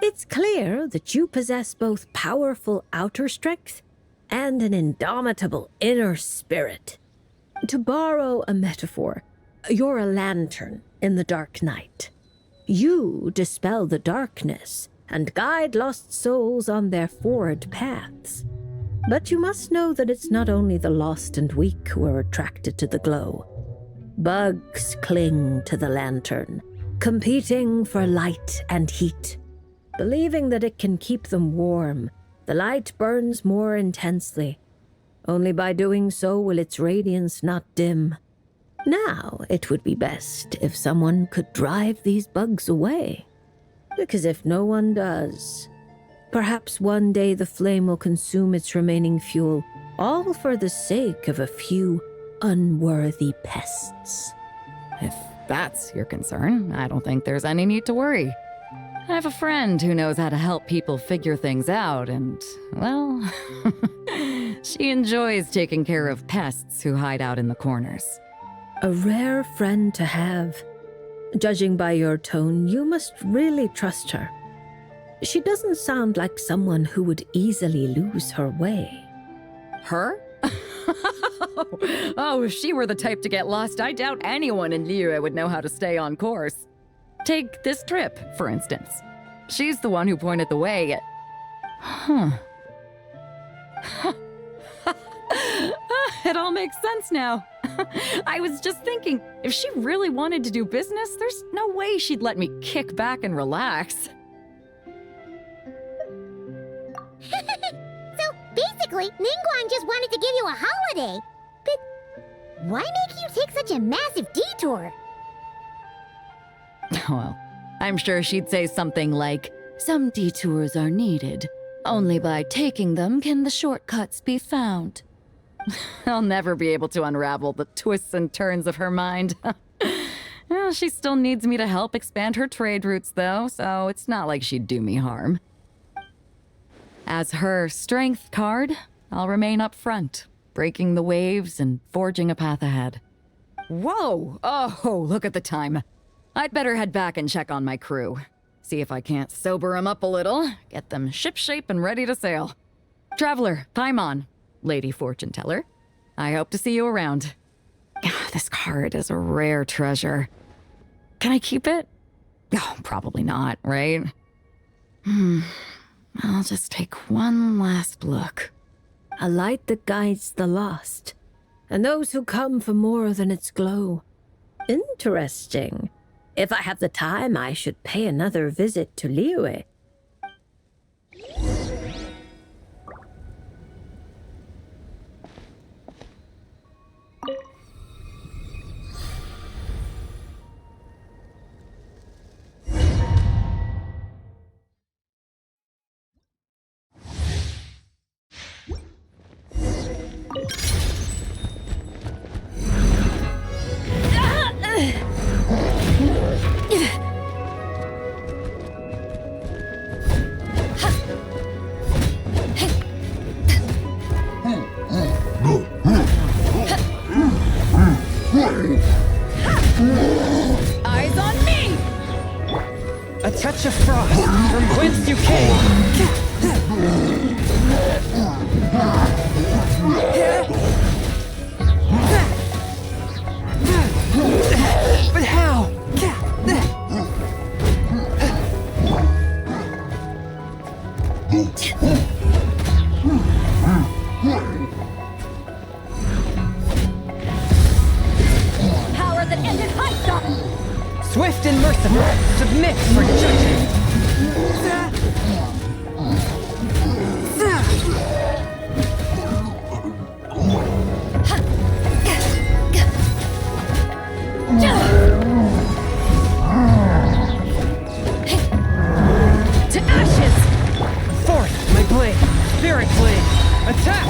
It's clear that you possess both powerful outer strength and an indomitable inner spirit. To borrow a metaphor, you're a lantern in the dark night. You dispel the darkness and guide lost souls on their forward paths. But you must know that it's not only the lost and weak who are attracted to the glow. Bugs cling to the lantern, competing for light and heat. Believing that it can keep them warm, the light burns more intensely. Only by doing so will its radiance not dim. Now, it would be best if someone could drive these bugs away. Because if no one does, perhaps one day the flame will consume its remaining fuel, all for the sake of a few unworthy pests. If that's your concern, I don't think there's any need to worry. I have a friend who knows how to help people figure things out, and, well, she enjoys taking care of pests who hide out in the corners. A rare friend to have. Judging by your tone, you must really trust her. She doesn't sound like someone who would easily lose her way. Her? Oh, if she were the type to get lost, I doubt anyone in Liyue would know how to stay on course. Take this trip, for instance. She's the one who pointed the way. It all makes sense now. I was just thinking, if she really wanted to do business, there's no way she'd let me kick back and relax. So basically, Ningguang just wanted to give you a holiday. But why make you take such a massive detour? Well, I'm sure she'd say something like, "Some detours are needed. Only by taking them can the shortcuts be found." I'll never be able to unravel the twists and turns of her mind. Well, she still needs me to help expand her trade routes, though, so it's not like she'd do me harm. As her strength card, I'll remain up front, breaking the waves and forging a path ahead. Whoa! Oh, look at the time. I'd better head back and check on my crew. See if I can't sober them up a little, get them shipshape and ready to sail. Traveler, Paimon, Lady Fortune Teller, I hope to see you around. This card is a rare treasure. Can I keep it? Oh, probably not, right? I'll just take one last look. A light that guides the lost, and those who come for more than its glow. Interesting. If I have the time, I should pay another visit to Liyue. Eyes on me! A touch of frost from whence you came. But how? Power that ended high stop! Swift and merciful, submit for judgment. To ashes! Forth, my blade, spirit blade, attack!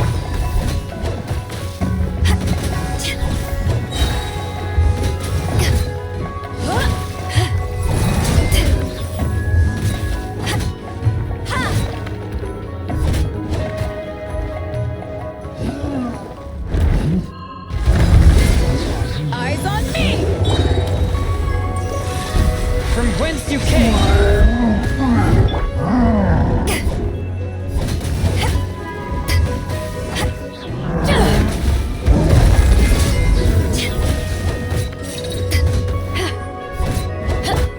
Eyes on me! From whence you came.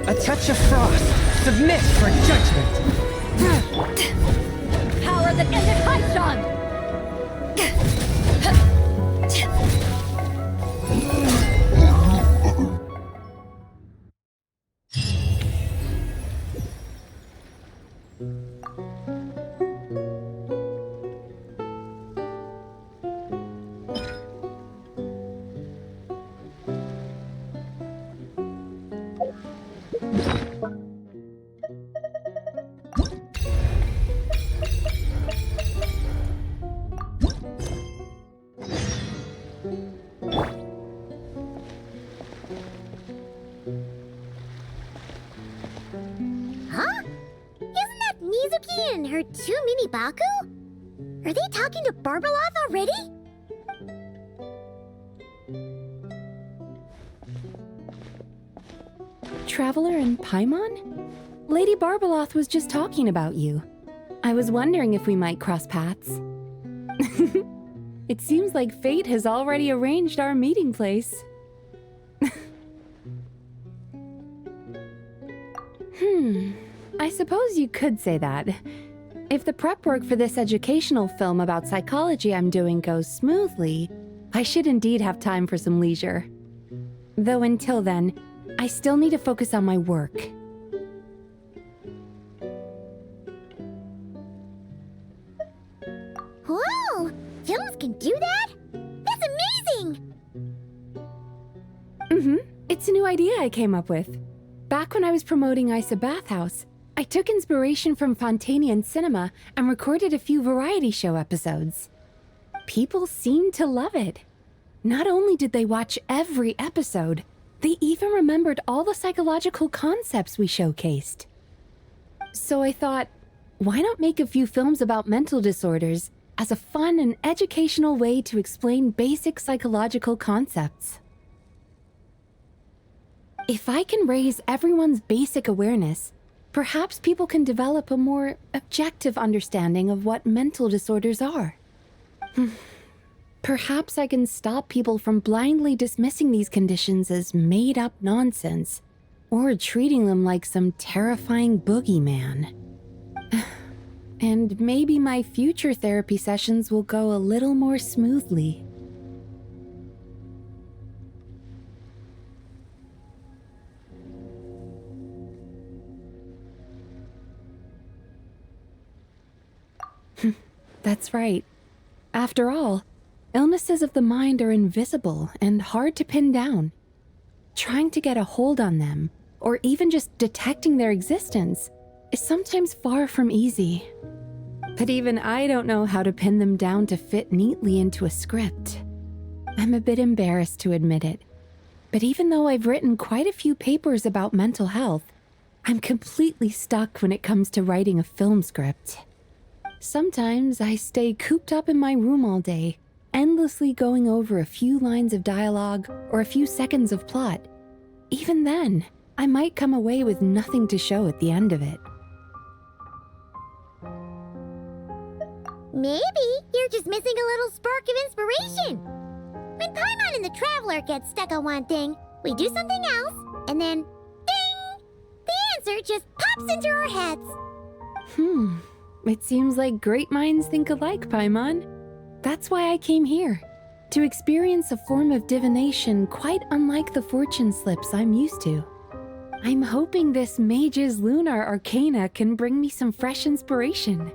A touch of frost, submit for judgment. Power that ended high shot! Huh? Isn't that Mizuki and her two mini Baku? Are they talking to Barbaloth already? Traveler and Paimon? Lady Barbaloth was just talking about you. I was wondering if we might cross paths. It seems like fate has already arranged our meeting place. I suppose you could say that. If the prep work for this educational film about psychology I'm doing goes smoothly, I should indeed have time for some leisure. Though until then, I still need to focus on my work. Whoa! Films can do that? That's amazing! It's a new idea I came up with. Back when I was promoting Isa Bathhouse, I took inspiration from Fontanian cinema and recorded a few variety show episodes. People seemed to love it. Not only did they watch every episode, they even remembered all the psychological concepts we showcased. So I thought, why not make a few films about mental disorders as a fun and educational way to explain basic psychological concepts? If I can raise everyone's basic awareness, perhaps people can develop a more objective understanding of what mental disorders are. Perhaps I can stop people from blindly dismissing these conditions as made-up nonsense, or treating them like some terrifying boogeyman. And maybe my future therapy sessions will go a little more smoothly. That's right. After all, illnesses of the mind are invisible and hard to pin down. Trying to get a hold on them, or even just detecting their existence, is sometimes far from easy. But even I don't know how to pin them down to fit neatly into a script. I'm a bit embarrassed to admit it, but even though I've written quite a few papers about mental health, I'm completely stuck when it comes to writing a film script. Sometimes I stay cooped up in my room all day, endlessly going over a few lines of dialogue or a few seconds of plot. Even then, I might come away with nothing to show at the end of it. Maybe you're just missing a little spark of inspiration. When Paimon and the Traveler get stuck on one thing, we do something else, and then, ding! The answer just pops into our heads. It seems like great minds think alike, Paimon. That's why I came here, to experience a form of divination quite unlike the fortune slips I'm used to. I'm hoping this mage's lunar arcana can bring me some fresh inspiration.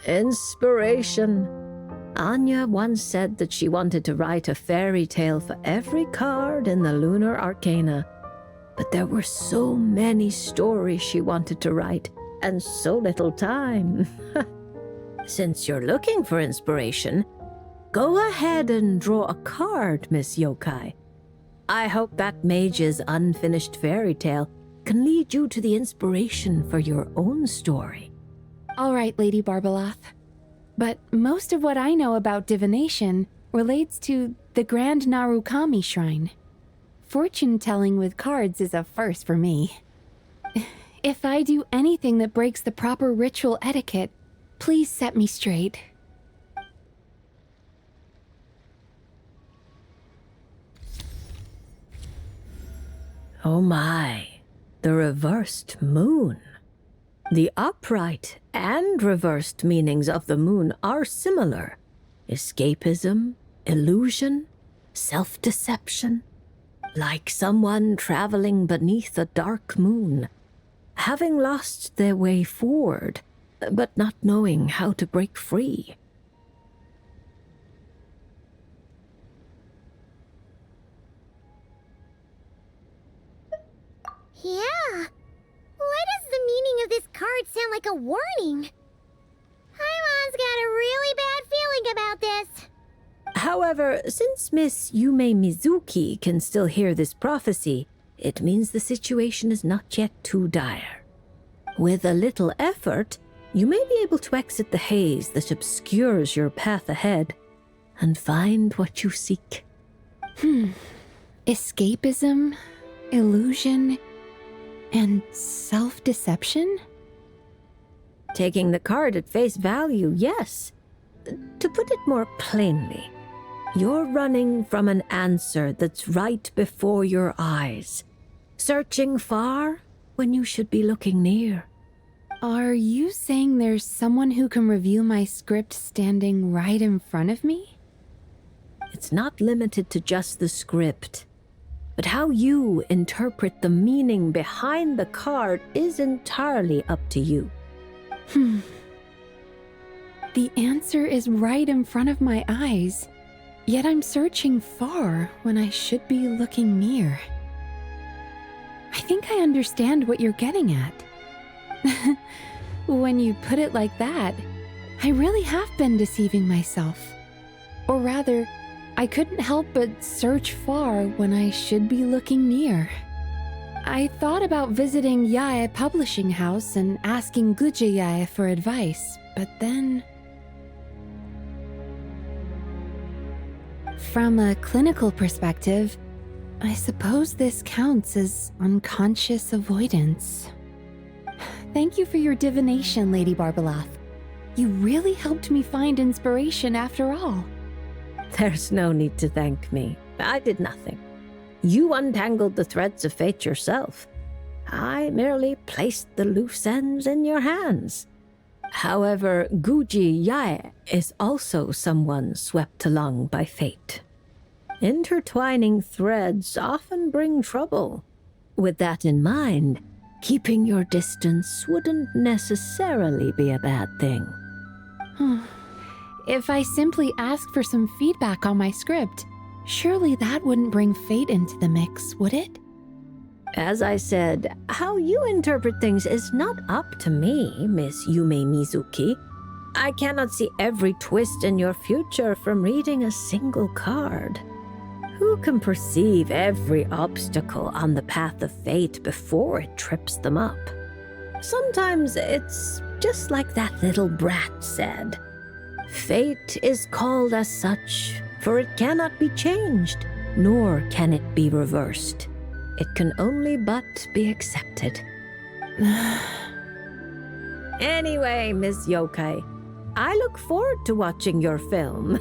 Inspiration. Anya once said that she wanted to write a fairy tale for every card in the lunar arcana. But there were so many stories she wanted to write, and so little time. Since you're looking for inspiration, go ahead and draw a card, Miss Yokai. I hope that mage's unfinished fairy tale can lead you to the inspiration for your own story. All right, Lady Barbaloth. But most of what I know about divination relates to the Grand Narukami Shrine. Fortune-telling with cards is a first for me. If I do anything that breaks the proper ritual etiquette, please set me straight. Oh my, the reversed moon. The upright and reversed meanings of the moon are similar. Escapism, illusion, self-deception. Like someone traveling beneath a dark moon, having lost their way forward, but not knowing how to break free. Yeah. Why does the meaning of this card sound like a warning? Paimon's got a really bad feeling about this. However, since Miss Yume Mizuki can still hear this prophecy, it means the situation is not yet too dire. With a little effort, you may be able to exit the haze that obscures your path ahead and find what you seek. Escapism, illusion, and self-deception? Taking the card at face value, yes. To put it more plainly, you're running from an answer that's right before your eyes, searching far when you should be looking near. Are you saying there's someone who can review my script standing right in front of me? it's not limited to just the script, but how you interpret the meaning behind the card is entirely up to you. The answer is right in front of my eyes, yet I'm searching far when I should be looking near. I think I understand what you're getting at. When you put it like that, I really have been deceiving myself. Or rather, I couldn't help but search far when I should be looking near. I thought about visiting Yae Publishing House and asking Guja Yae for advice, but then... From a clinical perspective, I suppose this counts as unconscious avoidance. Thank you for your divination, Lady Barbalath. You really helped me find inspiration after all. There's no need to thank me. I did nothing. You untangled the threads of fate yourself. I merely placed the loose ends in your hands. However, Guji Yae is also someone swept along by fate. Intertwining threads often bring trouble. With that in mind, keeping your distance wouldn't necessarily be a bad thing. If I simply ask for some feedback on my script, surely that wouldn't bring fate into the mix, would it? As I said, how you interpret things is not up to me, Miss Yume Mizuki. I cannot see every twist in your future from reading a single card. Who can perceive every obstacle on the path of fate before it trips them up? Sometimes it's just like that little brat said. Fate is called as such, for it cannot be changed, nor can it be reversed. It can only but be accepted. Anyway, Miss Yokai, I look forward to watching your film.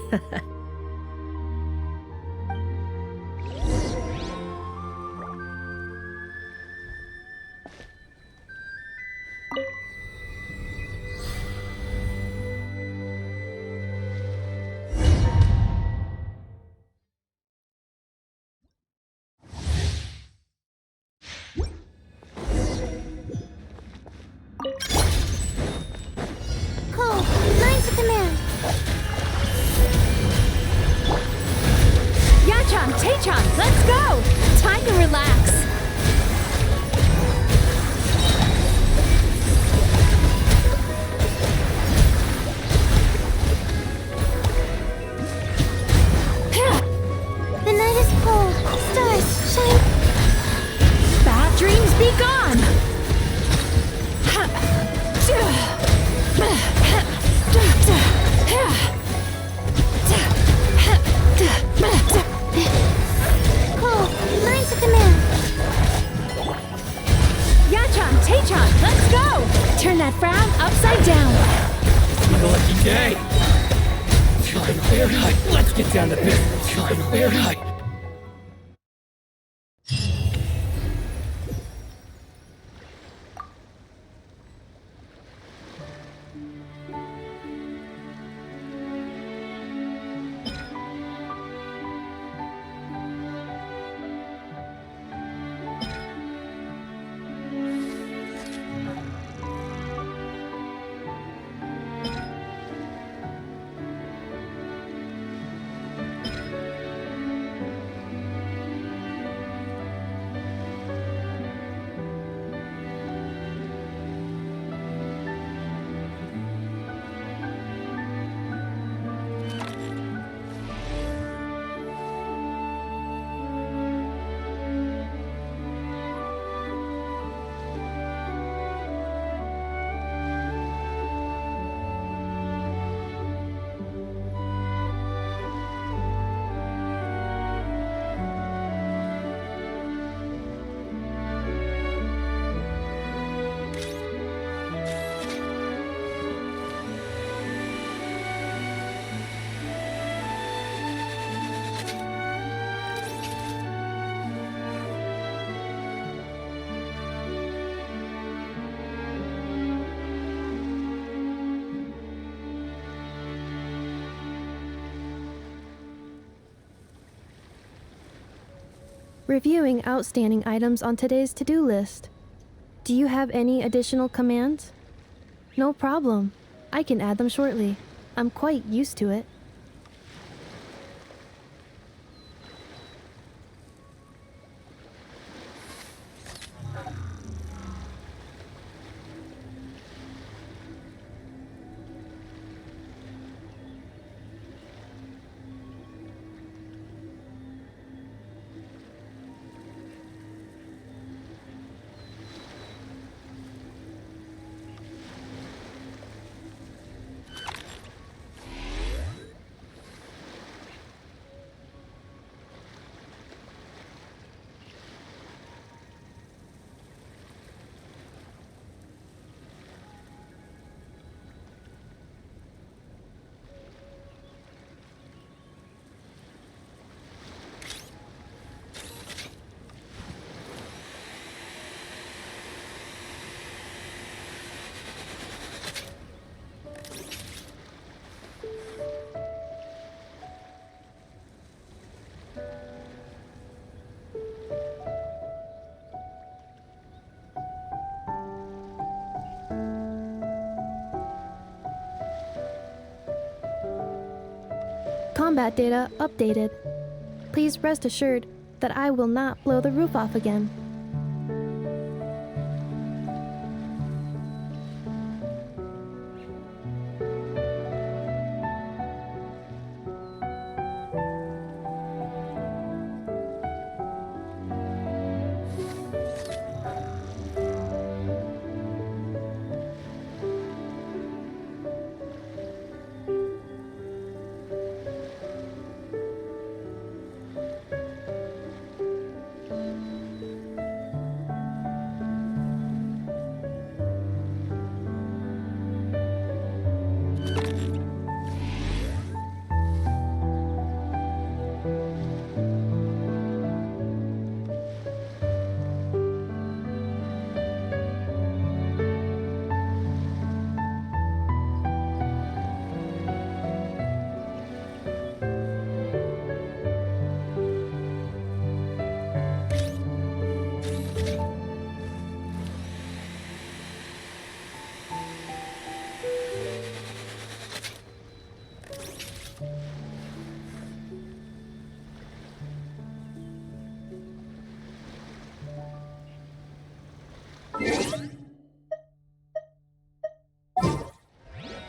Cole, lines of command. Yachan, Taechan, let's go! Time to relax. The night is cold. Stars shine. Bad dreams be gone! Cole, lines of command. Yachan, Taechan, let's go! Turn that frown upside down. Have a lucky day. Time Fahrenheit. Let's get down to business. Time Fahrenheit. Reviewing outstanding items on today's to-do list. Do you have any additional commands? No problem. I can add them shortly. I'm quite used to it. Combat data updated. Please rest assured that I will not blow the roof off again.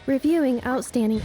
Reviewing outstanding